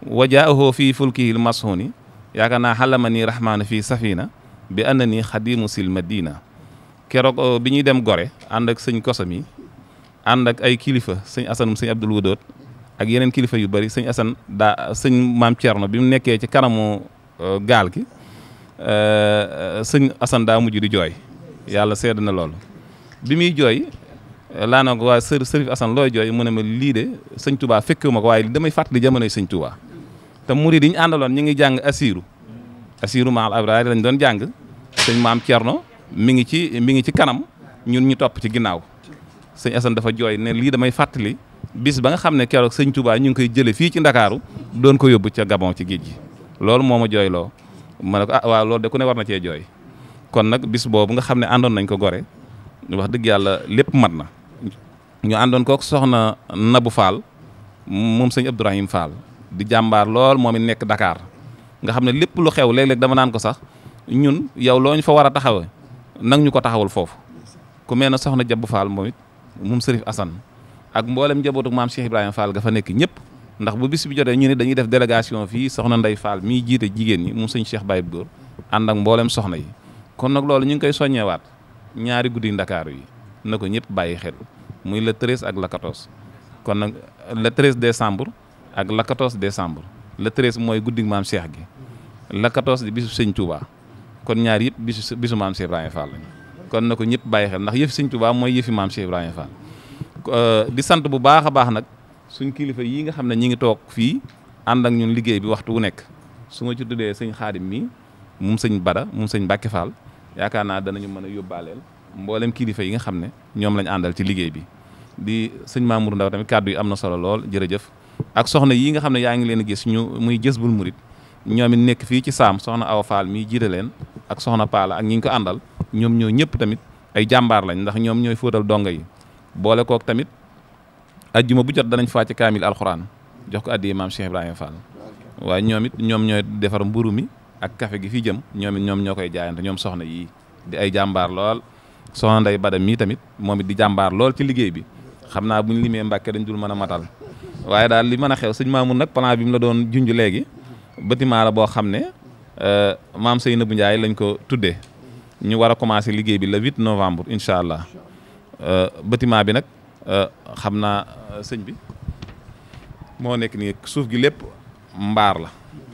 wajaahu fii fulkihil mashuni yaakaar naa xalama nii rahmaanu fii safina bi anna nii xadimu sil madina keroog bi ñuy dem Gore ànd ak sëñ Kosom yi ànd ak ay kilifa sëñ Asanum sëñ Abdul Wudoot ak yeneen kilifa yu bari sëñ Asan sëñ Maam Cerno bi mu nekkee ci kanamu gaal gi sëñ Asan daa mujj di jooy yàlla sedd na loolu bi muy jooy laa na ko waa sërif Asan looy jooy mu ne ma lii de sëñ Touba fekkewu ma ko waaye damay fàttali jamonoy sëñ Touba te murid yi ñu àndaloon ñu ngi jàng asiru maal abraar lañ doon jàng sëñ Maam Cerno mi ngi ci kanam ñun ñu topp ci ginnaaw sëñ Asan dafa jooy ne lii damay fàttali bis ba nga xam ne keroog sëñ Touba ñu ngi koy jële fii ci Ndakaaru doon ko yóbbu ca Gabon ci géej gi loolu moo ma jooyloo ma ne ko waaw loolu de ku ne war na cee jooy kon nag bis boobu nga xam ne àndoon nañ ko Gore wax dëgg yàlla lépp mat na ñu àndoon kook soxna Nabu Fall moom sëñ Abdourahim Fall di jàmbaar lool moom it nekk Dakar nga xam ne lépp lu xew léeg-léeg dama naan ko sax ñun yow loo ñu fa war a taxawee nag ñu ko taxawul foofu ku mel ne soxna Jabb Fall moom it moom Sërif Assane ak mboolem njabootu maam Cheikh Ibrahima Fall ga fa nekk ñëpp ndax bu bis bi jotee ñu ne dañuy def délégation fii soxna Ndey Fall mii jiite jigéen ñi moom sëñ Cheikh Baye Góor ànd ak mboolem soxna yi kon nag loolu ñu ngi koy soññewaat ñaari guddi Ndakaaru yi na ko ñëpp bàyyi xel muy le 13 ak le 14 kon nag le 13 décembre ak le 14 décembre le 13 mooy guddi maam Cheikh gi le 14 di bisu sëñ Touba kon ñaar yëpp bisu maam Cheikh Ibrahima Fall lañ kon na ko ñëpp bàyyi xel ndax yëfi sëñ Touba mooy yëfi maam Cheikh Ibrahima Fall di sant bu baax a baax nag suñ kilifa yii nga xam ne ñi ngi toog fii ànd ak ñun liggéey bi waxtu wu nekk su ma ci tuddee sëñ Xaadim mi moom sëñ Bada moom sëñ Mbàkke Fall yaakaar naa danañu mën a yóbbaaleel mboolem kilifa yi nga xam ne ñoom lañ àndal ci liggéey bi di sëñ Mamour Ndaw tamit kàddu yi am na solo lool jërëjëf ak soxna yii nga xam ne yaa ngi leen gis ñu muy Jazbul Murid ñoom it nekk fii ci Saam soxna Awa Fall mii jiite leen ak soxna Paala ak ñi ngi ko àndal ñoom ñoo ñëpp tamit ay jàmbaar lañ ndax ñoom ñooy fóotal donga yi boole kook tamit ajjuma bu jot danañ fàcc kaamil alxuraan jox ko addi maam Cheikh Ibrahima Fall waaye ñoom it ñoom ñooy defar mburu mi ak café gi fi jëm ñoom it ñoom ñoo koy jaayante ñoom soxna yii di ay jàmbaar lool soxna Ndey Bada mii tamit moom it di jàmbaar lool ci liggéey bi xam naa bu ñu limee Mbàkke dañ dul mën a matal waaye daal li mën a xew sëñ Mamoun nag plan bi mu la doon junj léegi bâtiment la boo xam ne maam Seynabou Ndiaye lañ ko tuddee ñu war a commencé liggéey bi le 8 novembre incha allah bâtiment bi nag xam naa sëñ bi moo nekk nii suuf gi lépp mbaar la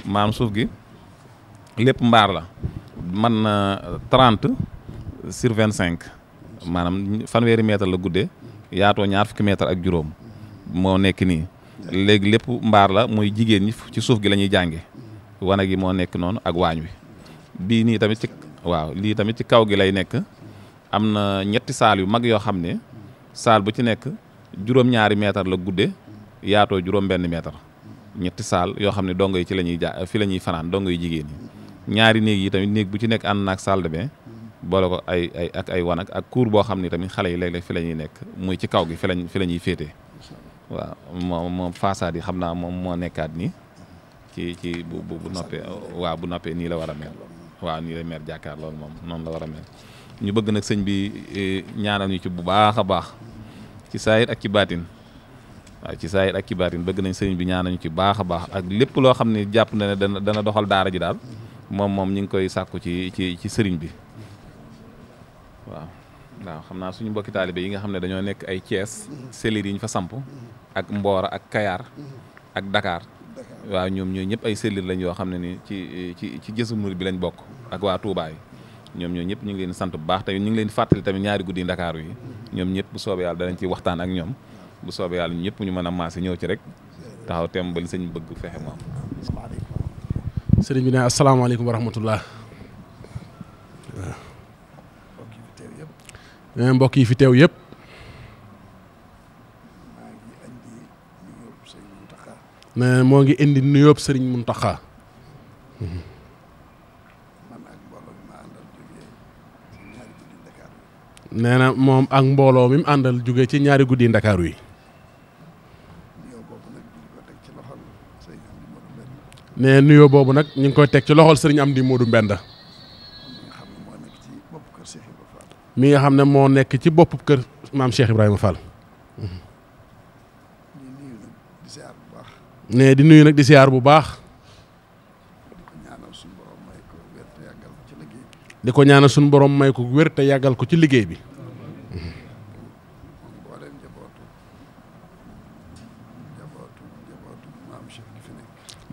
maam suuf gi lépp mbaar la man na 30 sur 25 maanaam fanweeri mètre la guddee yaatoo ñaar fukki mètre ak juróom moo nekk nii léegi lépp mbaar la muy jigéen ñi ci suuf gi la ñuy jànge wanag yi moo nekk noonu ak waañ wi bii nii tamit ci waaw lii tamit ci kaw gi lay nekk am na ñetti saal yu mag yoo xam ne saal bu ci nekk juróom-ñaari mètre la guddee yaatoo juróom-benn mètre ñetti saal yoo xam ne dongo yi ci la ñuy fi la ñuy fanaan dongo yu jigéen ñi ñaari néeg yi tamit néeg bu ci nekk ànd naag salle de bain boole ko ay wanag ak cour boo xam ne tamit xale yi léeg-léeg fi la ñuy nekk muy ci kaw gi fi la ñuy féetee waaw moom façade yi xam naa moom moo nekkaat nii ci bu noppee waaw bu noppee nii la war a mel waaw nii la mel jàkkaar loolu moom noonu la war a mel ñu bëgg nag sëñ bi ñaanal ñu ci bu baax a baax ci saayir ak ci baatin waaw ci saayir ak ci baatin bëgg nañ sëñ bi ñaanal ñu ci baax a baax ak lépp loo xam ne jàpp na ne dana doxal daara ji daal moom ñu ngi koy sàkku ci sëriñ bi waaw xam naa suñu mbokki taalibe yi nga xam ne dañoo nekk ay Thiès sellir yi ñu fa samp ak Mboora ak Kayar ak Dakar waaw ñoom ñooy ñëpp ay sellir lañ yoo xam ne ni ci Jazbul Murid bi lañ bokk ak waa Touba yi ñoom ñoo ñëpp ñu ngi leen di sant bu baax tamit ñu ngi leen di fàttali tamit ñaari guddi Ndakaaru yi ñoom ñëpp bu soobee yàlla danañ ci waxtaan ak ñoom bu soobee yàlla ñëpp ñu mën a maase ñëw ci rek taxaw teem ba li sëñ bëgg fexe moom. sëriñ bi ne asalaamaaleykum wa rahmatullah mbokk yi fi teew yëpp ne moo ngi indi nuyoob sëriñ Muntaxa nee na moom ak mbooloo mi mu àndal jóge ci ñaari guddi Ndakaaru yi ne nuyoo boobu nag ñu ngi koy teg ci loxol sëriñ Amdi Modou Mbenda mi nga xam ne moo nekk ci boppu kër maam Cheikh Ibrahima Fall ne di nuyu nag di siyaar bu baax di ko ñaanal suñu borom may ko wér te yàggal ko ci liggéey bi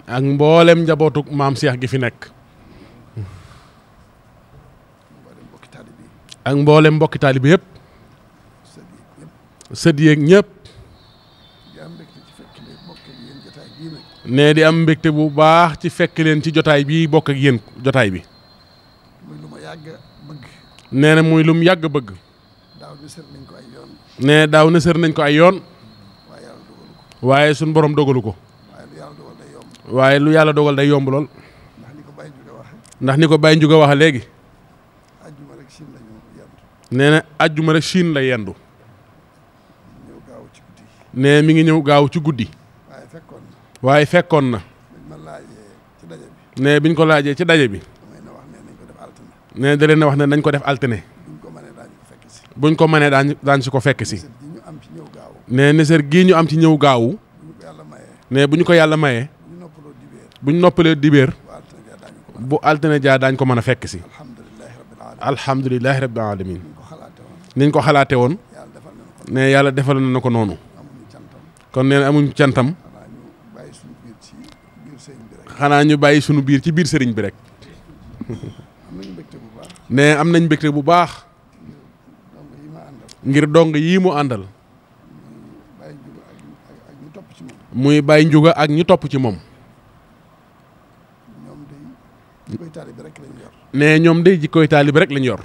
ak mboolem njabootu maam Cheikh gi fi nekk ak mboolem mbokki taalibe yëpp sët yeeg ñëpp ne di am mbégte bu baax ci fekk leen ci jotaay bi bokk ak yéen jotaay bi nee na muy lu mu yàgg bëgg ne daaw nësër nañ ko ay yoon waaye suñ borom dogalu ko waaye lu yàlla dogal day yomb lool ndax ni ko Baye Ndiouga waxe léegi nee na ajjuma rek Chine la yendu mi ngi ñëw gaaw ci guddi waaye fekkoon na ne biñ ko laajee ci daje bi. ne da leen a wax ne nañ ko def altine. buñ ko mënee daañ si ko fekk si. ne nisër gii ñu am ci ñëw gaawu. ne bu ñu ko yàlla mayee. buñ noppalee dibéer. bu altine jaa daañ ko mën a fekk si. alhamdulilahi rabbil alamin niñ ko xalaate woon. ne yàlla defal na ko noonu. kon nee na amuñ cantam. xanaa ñu bàyyi sunu biir ci biir sëriñ bi rek. ne am nañ mbégte bu baax. ngir dong yii mu àndal. muy Baye Ndiouga ak ñi topp ci moom. ne ñoom de jikkoy taalib rek lañ yor.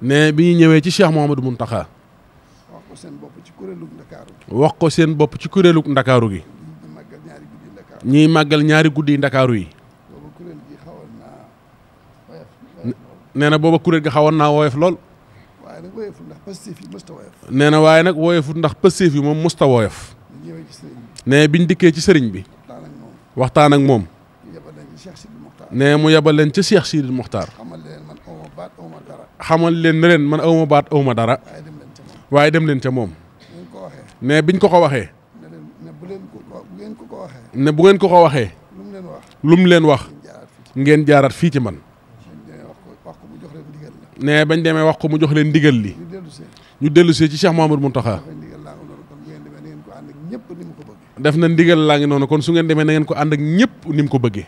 ne bi ñu ñëwee ci Cheikh Mouhamadou Mountakha. wax ko seen bopp ci kuréelu Ndakaaru gi. ñiy màggal ñaari guddi Ndakaaru yi. nee na booba kuréel gi xawoon naa woyof lool. nee na waaye nag woyofut ndax pëstéef yi moom musta woyof. ne biñ dikkee ci sëriñ bi. waxtaan ak moom. ne mu yebal leen ca Cheikh Sidil Mokhtar. xamal leen ne leen man awma baat awma dara. waaye dem leen ca moom. ne biñ ko waxee. ne bu ngeen ko waxee. lu mu leen wax. ngeen jaaraat fii ci man. ne bañ demee wax ko mu jox leen ndigal li. ñu dellusee ci Cheikh Mouhamadou Mountakha. def na ndigal laa ngi noonu kon su ngeen demee na ngeen ko ànd ak ñëpp ni mu ko bëggee.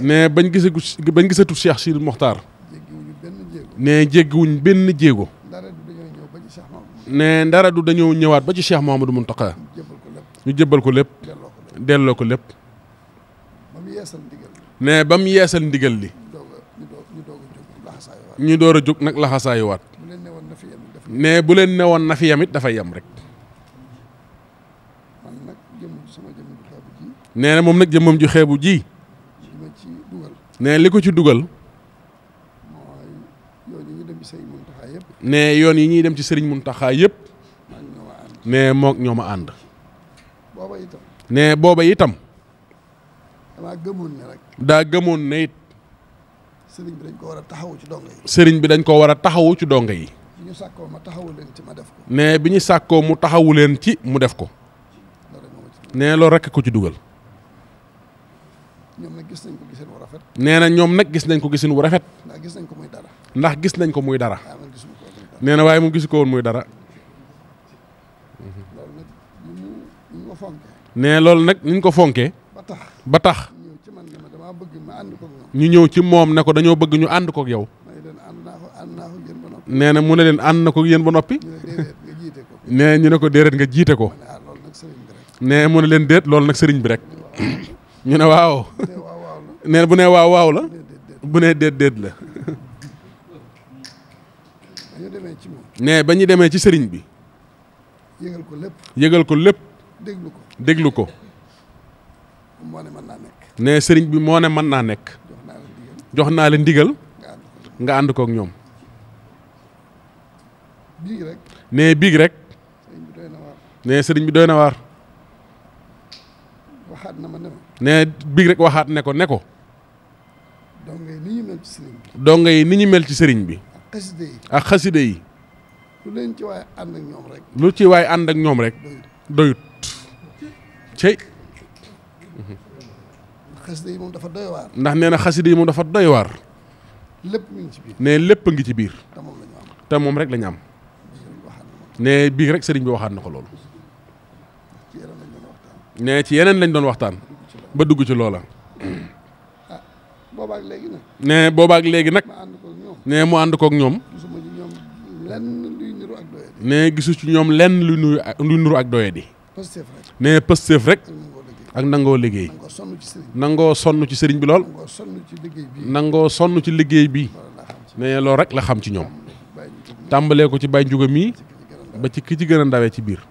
ne bañ gisatul Cheikh Sidil Mokhtar. ne jéggiwuñ benn jéego. ne ndara du dañoo ñëwaat ba ci Cheikh Mouhamadou Mountakha. ñu jébbal ko lépp. delloo ko lépp. ne ba mu yeesal ndigal li. ñu door a jóg nag laxasaayuwaat. ne bu leen newoon na fi yam it dafay yam rek. nee na moom nag jëmmam ju xeebu ji. ne li ko ci dugal. ne yoon yi ñuy dem ci sëriñ Mountakha yëpp. ne mook ñoo ma ànd. ne booba itam. daa gëmoon ne it. sëriñ bi dañ ko war a taxawu ci donga yi. sëriñ bi dañ ko war a taxawu ci donga yi. bi ñu sàkkoo ma taxawu leen ci ma def ko. ne bi ñu sàkkoo mu taxawu leen ci mu def ko. ne loolu rekk ko ci dugal. ñoom nag gis nañ ko gisin wu rafet. nee na ñoom nag gis nañ ko gisin wu rafet. ndax gis nañ ko muy dara. ndax gis nañ ko muy dara. nee na waaye mu gisu ko woon muy dara. ne loolu nag ni ñu ko fonkee. ba tax. ñu ñëw ci moom ne ko dañoo bëgg ñu ànd kook yow. nee na mu ne leen ànd na ko yéen ba noppi. nee ñu ne ko déedéet nga jiite ko. nee mu ne leen déet loolu nag sëriñ bi rek. ñu ne waaw. nee bu ne waaw waaw la. bu ne déet déet la. nee ba ñu demee ci sëriñ bi. yëgal ko lépp. déglu ko. nee sëriñ bi moo ne mën naa nekk. jox naa la ndigal. nga ànd kook ñoom. nee biig rek. nee sëriñ bi doy na waar. nee biig rek waxaat ne ko. donga yi ni ñu mel ci sëriñ bi. ak xaside yi. lu ci waay ànd ak ñoom rek. doyut. cey. xaside yi moom dafa doy waar. ndax nee na xaside yi moom dafa doy waar. lépp mi ngi ci biir. nee lépp a ngi ci biir. te moom rek la ñu am. nee biig rek sëriñ bi waxaat na ko loolu. nee ci yeneen lañ doon waxtaan. ba dugg ci loola. boobaak léegi nag. nee boobaak léegi nag. nee mu ànd kook ñoom. nee gisu ci ñoom lenn luy nuru ak doyadi. nee pësteef rek. ak nangoo liggéey. nangoo sonn ci sëriñ bi lool. nangoo sonn ci liggéey bi. nee loolu rek la xam ci ñoom. tàmbalee ko ci Baye Ndiouga mii ba ci ki ci gën a ndawee ci biir.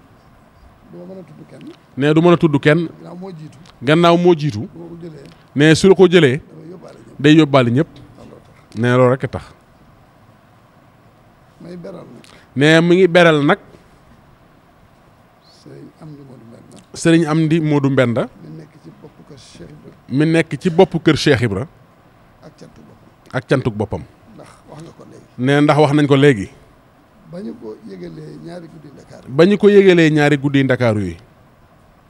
nee du mën a tudd kenn. gannaaw moo jiitu. nee su la ko jëlee. day yóbbaale ñëpp. nee loolu rek a tax. nee mu ngi beral nag. sëriñ Amdi Modou Mbenda. mi nekk ci bopp kër Cheikh Ibra. mi nekk ci bopp kër Cheikh Ibra. ak cantuk boppam. ak cantuk boppam. ndax wax nga ko léegi. ne ndax wax nañ ko léegi. ba ñu ko yëgalee ñaari guddi Ndakaaru. ba ñu ko yëgalee ñaari guddi Ndakaaru yi.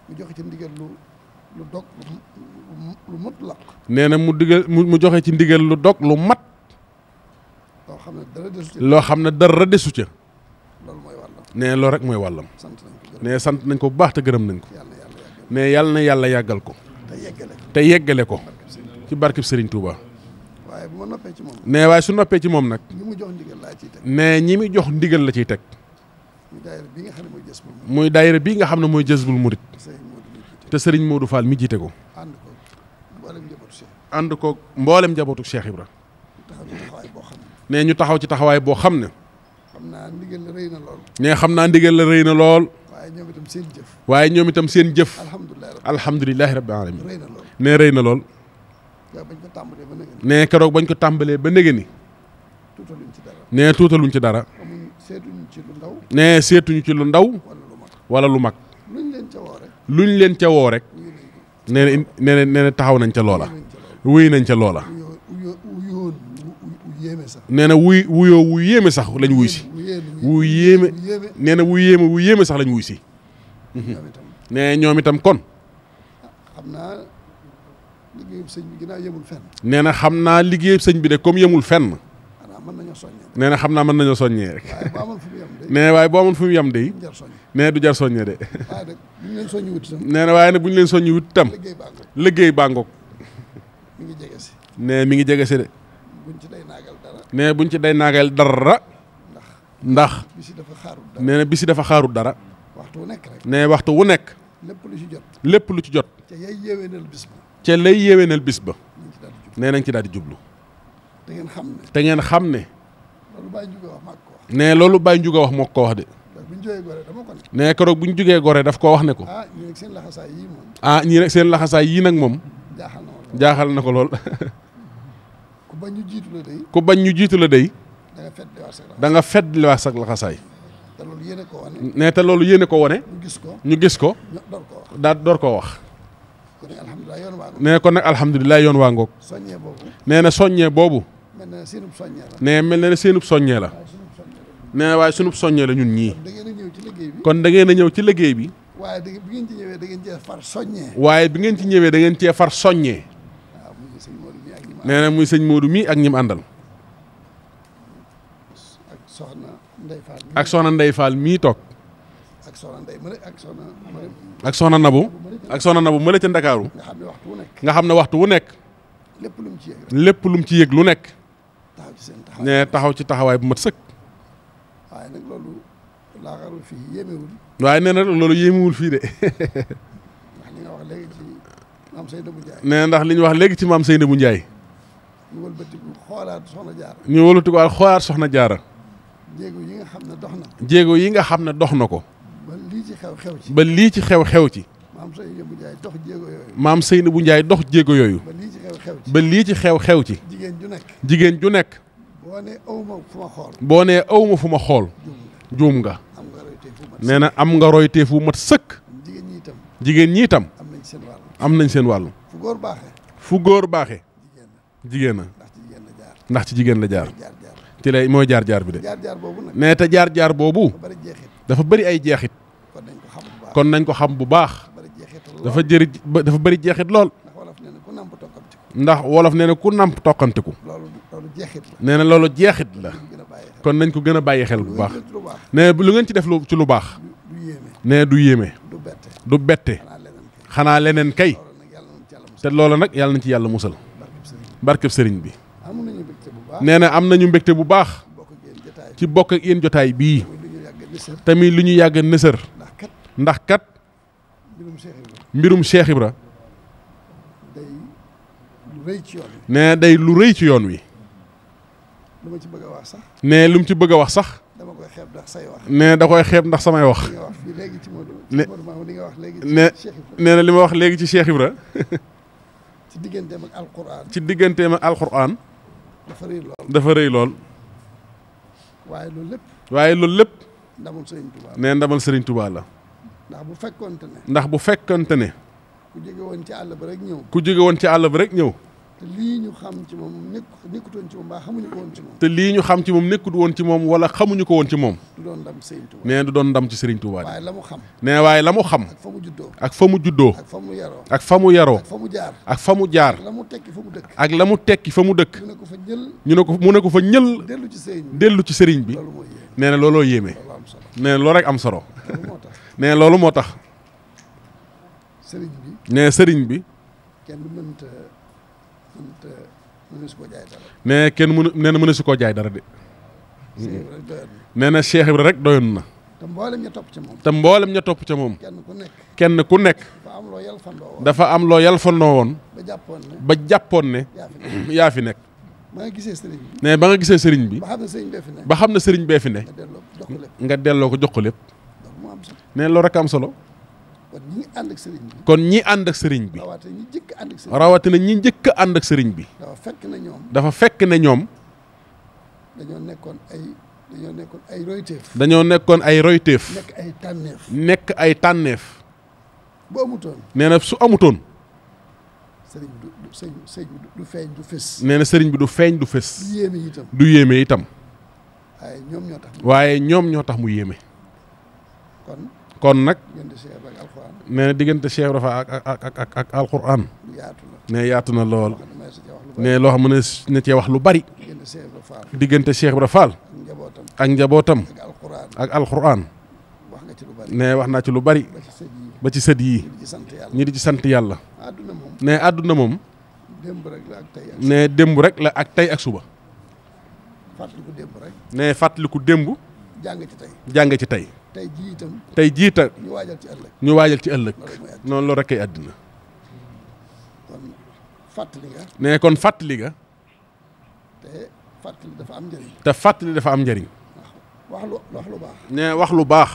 mu joxe ci ndigal lu dog lu mat laq. nee na mu joxe ci ndigal lu dog lu mat. loo xam ne dara desu ca. loo xam ne dara desu ca. loolu mooy wàllam. nee loolu rek mooy wàllam. sant nañ ko nee sant nañ ko bu baax te gërëm nañ ko. yàlla yàggal. nee yàlla na yàlla yàggal ko. te yeggale ko. te yeggale ko. ci barkib Serigne Touba. waaye bu ma noppee ci moom. nee waaye su noppee ci moom nag. ñi mu jox ndigal laa ciy teg. nee ñi mu jox ndigal la ciy teg. muy daayira bi nga xam ne mooy Jazbul Murid. muy daayira bii nga xam ne mooy Jazbul Murid. te Serigne Modou Fall mi jiite ko. ànd ko ànd ko mboolem mboolem njabootu Cheikh. njabootu Cheikh Ibra. taxaw ci taxawaay boo xam ne. nee ñu taxaw ci taxawaay boo xam ne. xam naa ndigal la rëy na lool. nee xam naa ndigal la rëy na lool. waaye ñoom itam seen jëf. waaye ñoom itam seen jëf. alhamdulilah rabbil alamin. rëy na lool. nee rëy na lool. waaye bañ ko tàmbalee ba nëgëni. nee keroog bañ ko tàmbalee ba nëgëni. tuutaluñ ci dara. nee tuutaluñ ci dara. amuñ seetuñ ci lu ndaw. nee seetuñu ci lu ndaw. wala lu mag. wala lu mag. luñ leen ca woo rek. luñ leen ca woo rek. nee na taxaw nañ ca loola. wuy nañ ca loola. nee na wuyoo wu yéeme sax lañ wuy si. wu yéeme nee na wu yéeme sax lañ wuy si. nee ñoom itam kon. xam naa liggéeyub sëñ bi ginnaaw yemul fenn. nee na xam naa liggéeyub sëñ bi de comme yemul fenn. xanaa mën nañoo soññee. nee na xam naa mën nañoo soññee rek. waaye bu amoon fu mu yem de. nee waaye boo amoon fu mu yem de. nee du jar soññee de. waaye nag bu ñu leen soññi wut itam. nee na waaye nag bu ñu leen soññi wut itam. liggéey baa ngoog. mi ngi jege si. nee mi ngi jege si de. buñ ci day naagal dara. nee buñ ci day naagal dara. ndax. bisi dafa xaarut dara. nee na bisi dafa xaarut dara. waxtu wu nekk rek. nee waxtu wu nekk. lépp lu ci jot. lépp lu ci jot. ca yay yéwénal bis ba. ca lay yéwénal bis ba. nee nañ ci daal di jublu. te ngeen xam ne. te ngeen xam ne. loolu Baye Ndiouga wax maa ko wax. nee loolu Baye Ndiouga wax moo ko wax de. ndax bu ñu jógee Gorée dama ko ne. nee keroog bu ñu jógee Gorée daf koo wax ne ko. ah ñii nag seen laxasaay yii moom. ñii nag seen laxasaay yii nag moom. jaaxal na ko lool. ku bañ ñu jiitu la day. ku bañ ñu jiitu la day. da nga fedd sa laxasaay. te loolu yéene ko wane. nee te loolu yéene ko wane. ñu gis ko. door koo wax. nee kon nag alhamdulilah yoon waa ngoog. soññee boobu. nee na soññee boobu. mel na seenub soññee la. nee mel na seenub soññee la. nee waaye sunub soññee la ñun ñii. kon da ngeen a ñëw ci liggéey bi. waaye bi ngeen ci ñëwee da ngeen cee far soññee. waaye bi ngeen ci ñëwee da ngeen cee far soññee. nee na muy sëñ Modou mii ak ñi mu àndal. ak soxna Ndeye Fall mii toog. ak soxna Ndeye Mare ak soxna Nabu. ak soxna Nabu mële ca Ndakaaru. nga xam ne waxtu wu nekk. lépp lu mu ci yëg lu nekk. nee taxaw ci taxawaay bu mat sëkk. waaye nag loolu laaxaru fii yéemewul. waaye nee na loolu yéemewul fii de. nee ndax li ñu wax léegi ci maam Seynabou Ndiaye. ñu wëlbatiku xoolaat soxna jaara. ñu wëlbatiku xoolaat soxna jaara. jéego yi nga xam ne dox na. jéego yi nga xam ne dox na ko. ba lii ci xew ci. ba lii ci xew ci. maam Seynabou Ndiaye dox jéego yooyu. maam Seynabou Ndiaye dox jéego yooyu. ba lii ci xew ci. ba lii ci xew ci. jigéen ju nekk. jigéen ju nekk. boo nee awma fu ma xool. boo nee awma fu ma xool. juum nga. nee na am nga royteef bu mat sëkk. jigéen ñi itam. jigéen ñi itam. am nañ seen wàll. am nañ seen wàll. fu góor baaxee. fu góor baaxee. jigéen na. ndax ci jigéen la jaar. ci lay mooy jaar-jaar bi de. jaar-jaar boobu nag. nee te jaar-jaar boobu. dafa bëri ay jeexit. kon nañ ko xam bu baax. dafa bëri jeexit lool. ndax wolof nee na ku namp toqantiku. nee na loolu jeexit la. kon nañ ko gën a bàyyi xel bu baax. nee lu ngeen ci def ci lu baax. nee du yéeme. du bette. xanaa leneen kay. te loolu nag yàlla nañ ci yàlla musal. barkeb sëriñ bi. nee na am nañu mbégte bu baax. ci bokk ak yéen jotaay bii. tamit lu ñu yàgg nësër. ndax kat. mbirum Cheikh Ibra. nee day lu rëy ci yoon wi. nee lu mu ci bëgg a wax sax. nee da koy xeeb ndax samay wax. nee na li ma wax léegi ci Cheikh Ibra. ci digganteem ak alquran. ci digganteem ak alquran. dafa rëy lool. waaye loolu lépp. waaye loolu lépp. ndamal Serigne Touba. nee ndamal Serigne Touba la. ndax bu fekkonte ne ku jóge woon ci àll ba rek ñëw ku jóge woon ci àll ba rek ñëw te lii ñu xam ci moom nekkutoon ci moom mbaa xamuñu ko woon ci moom te lii ñu xam ci moom nekkut woon ci moom wala xamuñu ko woon ci moom du doon ndam Serigne Touba nee du doon ndam ci Serigne Touba waaye la mu xam nee waaye la mu xam ak fa mu juddoo ak fa mu juddoo ak fa mu yaroo ak fa mu yaroo ak fa mu jaar ak fa mu jaar la mu tekki fa mu dëkk ak la mu tekki fa mu dëkk ñu ne ko fa jël mu ne ko fa ñël dellu ci Serigne bi dellu ci Serigne bi loolu mooy yéen nee na looloo yéeme loolu am solo nee na loolu rek am solo loolu moo tax nee loolu moo tax Serigne bi nee Serigne bi kenn mënta mënu si ko jaay dara nee kenn mënu si koo jaay dara de Serigne bi rek doyoon na nee na Cheikh Ibra rek doyoon na te mboolem ña topp ci moom te mboolem ña topp ca moom kenn ku nekk kenn ku nekk dafa am loo yalfandoo woon dafa am loo yalfandoo woon ba jàppoon ne ba jàppoon ne yaa fi nekk yaa fi nekk ba nga gisee Serigne bi nee ba nga gisee Serigne bi ba xam ne Serigne bee fi nekk ba xam ne Serigne bee fi ne nga delloo ko jox ko lépp nga delloo ko jox ko lépp donc mu am solo nee loolu rek am solo kon ñi ànd ak Serigne bi kon ñi ànd ak Serigne bi rawatina ñi jëkk ànd ak Serigne rawatina ñi njëkk a ànd ak Serigne bi dafa fekk na ñoom dafa fekk ne ñoom dañoo nekkoon ay royteef dañoo nekkoon ay royteef nekk ay tànneef nekk ay tànneef bu amutoon nee na su amutoon Serigne bi du feeñ du fës nee na Serigne bi du feeñ du fës du yéeme itam du yéeme itam waaye ñoom ñoo tax waaye ñoom ñoo tax mu yéeme kon nag diggante Cheikh Ibra ak alxuraan nee na diggante Cheikh Ibra ak alxuraan yaatu la nee yaatu na lool ne nee loo xam ne na cee wax lu bari diggante Cheikh Ibra Fall diggante Cheikh Ibra Fall ak njabootam ak njabootam ak alxuraan ak alxuraan wax nga ci lu bari nee wax naa ci lu bari ba ci sët yi ba ci sët yii di ci sant yàlla ñi di ci sant yàlla àdduna moom nee àdduna moom démb rek la ak tey ak nee démb rek la ak tey ak suba fàttaliku démb rek nee fàttaliku démb jàng ci tey jàng ci tey tey jii itam tey jiita ñu waajal ci ëllëg ñu waajal ci ëllëg loolu mooy àdduna noonu loolu rek kay àddina kon fàttali nga nee kon fàttali ga te fàttali dafa am njëriñ te fàttali dafa am njëriñ wax lu baax nee wax lu baax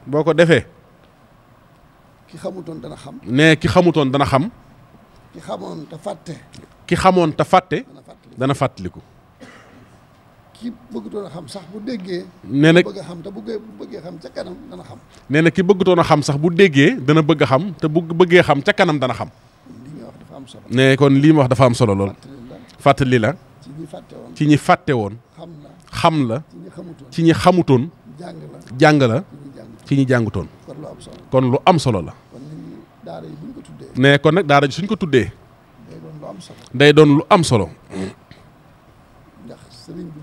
boo ko defee ki xamutoon dana xam nee ki xamutoon dana xam ki xamoon te fàtte ki xamoon te fàtte dana fàttali dana fàttaliku ki bëggutoon a xam sax bu déggee nee na bëgg a xam te bu bëggee xam ca kanam dana xam nee na ki bëggutoon a xam sax bu déggee dana bëgg a xam te bu bëggee xam ca kanam dana xam li nga wax dafa am solo nee kon lii ma wax dafa am solo lool fàttali la ci ñi fàtte woon ci ñi fàtte woon xam la ci ñi xamutoon ci ñi xamutoon jàng la ci ñi jàngutoon kon lu am solo kon lu am solo la kon nit daara yi buñ ko tuddee nee kon nag daara ji suñ ko tuddee day doon lu am solo day doon lu am solo ndax sëriñ bi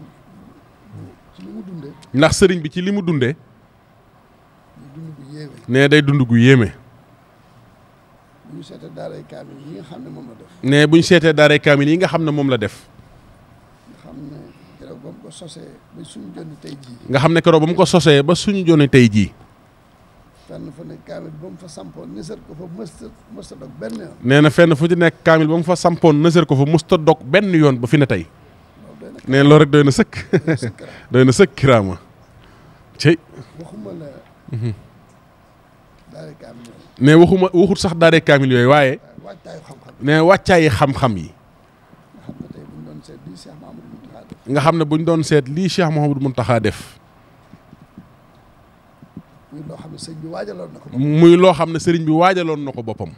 ci li mu dundee ndax sëriñ bi ci li mu dundee dund gu yéeme nee day dund gu yéeme bu ñu seetee daaray kaamil yi nga xam ne moom la def nee bu ñu seetee daaray kaamil yi nga xam ne moom la def nga xam ne keroog ba mu ko sosee ba suñu jonni tey jii nga xam ne keroog ba mu ko sosee ba suñu jonni tey jii fenn fu ne kaamil ba mu fa sampoon nësër ko fa mësta dog benn yoon nee na fenn fu ci nekk kaamil ba mu fa sampoon nësër ko fa musta dog benn yoon ba fi ne tey nee loolu rek doy na sëkk doy na sëkk kiraama cey waxuma la daaray kaamil yooyu nee waxut sax daaray kaamil yooyu waaye waajtaayu xam-xam nee wàccaayi xam-xam yi nga xam ne tey bu ñu doon seet lii Cheikh Mamadou Mountakha def nga xam ne buñ doon seet lii Cheikh Mouhamadou Mountakha def muy loo xam ne sëñ bi waajaloon na ko muy loo xam ne sëriñ bi waajaloon na ko boppam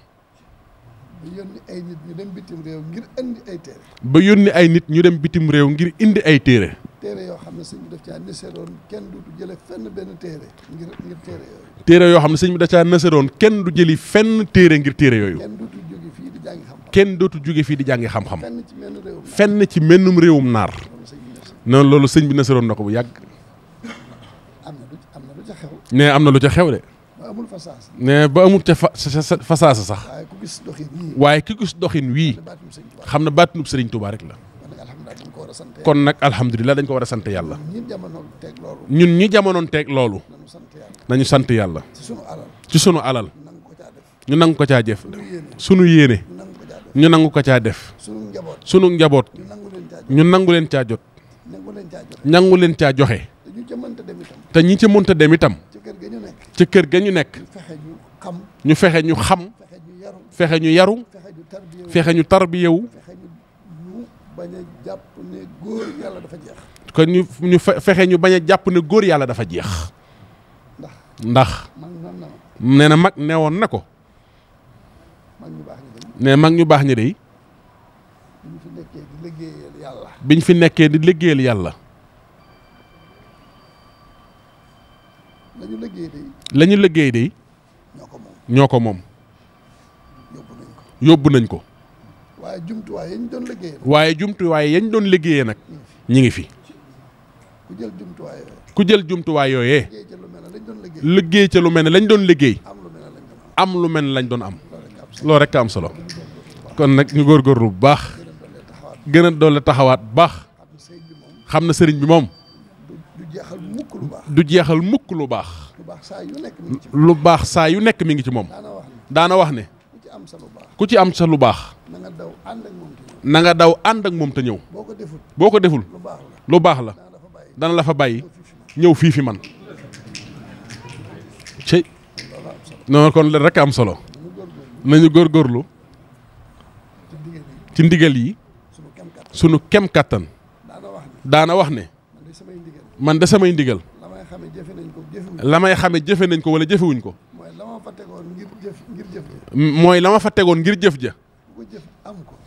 ba yónni ay nit ñu dem bitim réew ngir indi ay téere ba yónni ay nit ñu dem bitim réew ngir indi ay téere téere yoo xam ne sëñ bi daf caa nëseroon kenn du jële fenn benn téere ngir téere yooyu téere yoo xam ne sëñ bi da caa nëseroon kenn du jëli fenn téere ngir téere yooyu kenn dootu jóge fii di jàngi xam-xam kenn dootu jóge fii di jàngi xam-xam fenn ci menn réew fenn ci mennum réewum naar loolu sëñ bi nëse noonu loolu sëñ bi nëseroon na ko bu yàgg am na lu ca xew nee am na lu ca xew de ba amul fasaas nee ba amul ca fasaasa sax waaye ku gis doxin yii waaye ki gis doxin wii baatum sëñ Tuubaa xam na baatunub sëriñ Tuubaa rek la kon nag alhamdulilah dañ ko war a sant kon nag alhamdulilah dañ ko war a sant yàlla ñun jamono teg loolu ñun ñi jamonoon teeg loolu nañu sant yàlla nañu sant yàlla ci sunu alal ci sunu alal nangu ko caa def ñu nangu ko caa def sunu yéene sunu yéene ñu nangu ko caa def ñu nangu ko caa def sunu njaboot sunu njaboot ñu nangu leen caa jot ñu nangu leen caa jot nangu leen caa joxe nangu leen caa joxe te ñu ca mënta dem itam te ñi ci mënta dem itam ci kër ga ñu nekk ci kër ga ñu nekk ñu fexe ñu xam ñu fexe ñu xam fexe ñu yaru fexe ñu yaru fexe ñu tarbiyewu fexe ñu tarbiyewu fexe ñu bañ a jàpp ne góor yàlla dafa jeex kon ñu fexe ñu bañ a jàpp ne góor yàlla dafa jeex ndax ndax man noonu na ma nee na mag newoon na ko. mag ñu baax ñi day. ne mag ñu baax ñi day. biñ fi nekkee di liggéeyal yàlla. biñ fi nekkee di liggéeyal yàlla. lañu liggéey day. lañu liggéey day. ñoo ko moom. ñoo ko moom. yóbbu nañ ko. yóbbu nañ ko. waaye jumtuwaay yañ doon liggéeyee. waaye jumtuwaay yañ doon liggéeyee nag. ñi ngi fi. ku jël jumtuwaay yooyu. ku jël jumtuwaay yooyee. liggéey ca lu mel ne lañ doon liggéey. liggéey ca lu mel ne lañ doon liggéey. am lu mel ne lañ doon am. am lu mel ne lañ doon am. loolu rek am solo. kon nag ñu góorgóorlu bu baax. gën a doole taxawaat bu baax. xam na sëriñ bi moom. du jeexal mukk lu baax. du jeexal mukk lu baax. lu baax saa yu nekk mi ngi ci. lu baax saa yu nekk mi ngi ci moom. daana wax ne. ku ci am sa lu baax. ku ci am sa lu baax. na nga daw ànd ak moom te ñëw. na nga daw ànd ak moom te ñëw. boo ko deful. boo ko deful. lu baax la. lu baax la. dana la fa bàyyi. ñëw fii fi man. ci noonu kon leen rek am solo. nañu góorgóorlu. ci ndigal yi. sunu kem kattan. daana wax ne. man de samay ndigal. la may xame jëfe nañ ko wala jëfewuñ ko. mooy la ma fa tegoon ngir jëf ja.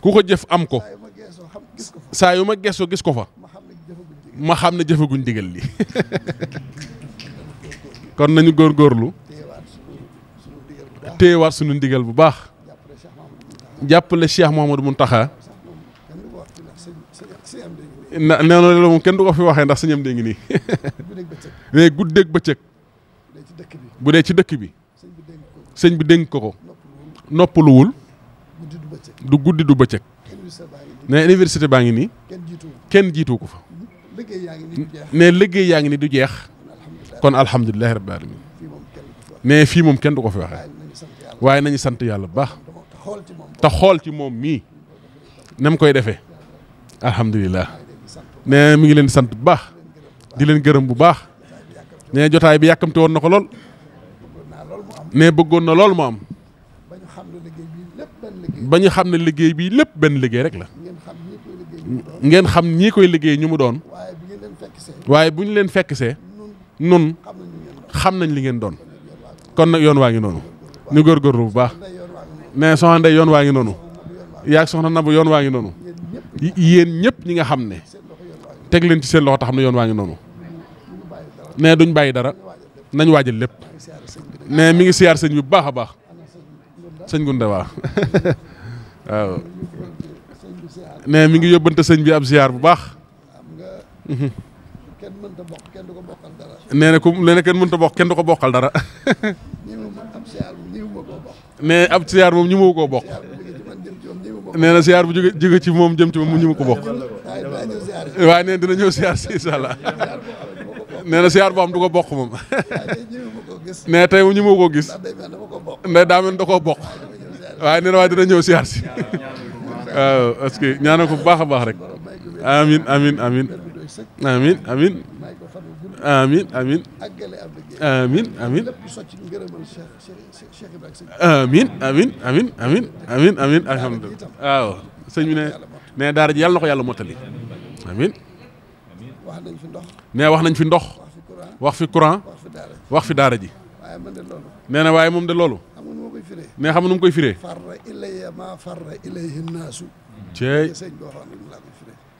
ku ko jëf am ko. saa yu ma geesoo gis ko fa. ma xam ne jëfaguñ ndigal li. kon nañu góorgóorlu. téyewaat sunu ndigal bu baax. jàppale Cheikh Mouhamadou Mountakha. nee na loolu moom kenn du ko fi waxee ndax sëñam dee ngi nii. mais guddeeg bëccëg. bu dee ci dëkk bi. sëñ bi dénk ko ko. noppaluwul. du guddi du bëccëg. ne université baa ngi nii. kenn jiitu ko fa. ne liggéey yaa ngi nii du jeex. kon alhamdulilah rabbil alamin. ne fii moom kenn du ko fi waxee. waaye nañu sant yàlla bu baax. te xool ci moom mii. na mu koy defee. alhamdulilah. ne mi ngi leen di sant bu baax. di leen gërëm bu baax. ne jotaay bi yàkkamte woon na ko lool. ne bëggoon na lool mu am. ba ñu xam ne liggéey bii lépp benn liggéey rek la. ngeen xam ñii koy liggéey ñu mu doon. waaye bu ñu leen fekk see. nun xam nañ li ngeen doon. kon nag yoon waa ngi noonu. ñu góorgóorlu bu baax. ne soxna Ndeye yoon waa ngi noonu. yaa ak soxna Nabu yoon waa ngi noonu. yéen ñëpp ñi nga xam ne. teg leen ci seen loxo tax xam ne yoon waa ngi noonu. ne duñ bàyyi dara. nañ waajal lépp. ne mi ngi siyaar sëñ bi bu baax a baax. sëñ Gunda waaw. waaw. ne mi ngi yóbbante sëñ bi ab siyaar bu baax. nee na ku nee na kenn mënta bokk kenn du ko bokkal dara. ne ab siyaar moom ñi ma koo bokk. nee na siyaar bu jóge ci moom jëm ci moom mu ñi ma ko bokk. waaye nee dina ñëw siyaar si incha allah. nee na siyaar boo xam du ko bokk moom. nee tey mu ñi ma koo gis. ndey daa mel da koo bokk. waaye nee na waaye dina ñëw siyaar si. waaw parce que ñaanal ko bu baax a baax rek. amin amin amin amin amin amin amin amin amin amin amin amin amin amin amin alhamdulilah waaw sëñ bi ne daara ji yàlla na ko yàlla mottali amin ne wax nañ fi ndox wax fi courant wax fi daara ji nee na waaye moom de loolu ne xam nu mu koy firee ceey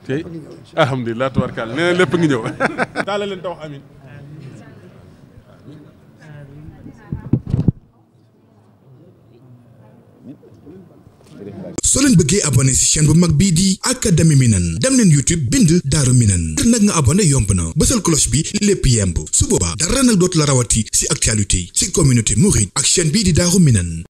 tey alhamdulilah tubarkalla nee na lépp ngi ñëw taala leen ta wax amin soo leen bëggee abonné ci chaîne bu mag bii di Académie Minane dem leen YouTube bind Daaru Minane ngir nag nga abonné yomb na bësal cloche bi lépp yemb su boobaa dara nag dootu la rawati ci actualité ci communauté mouride ak chaîne bii di Daaru Minane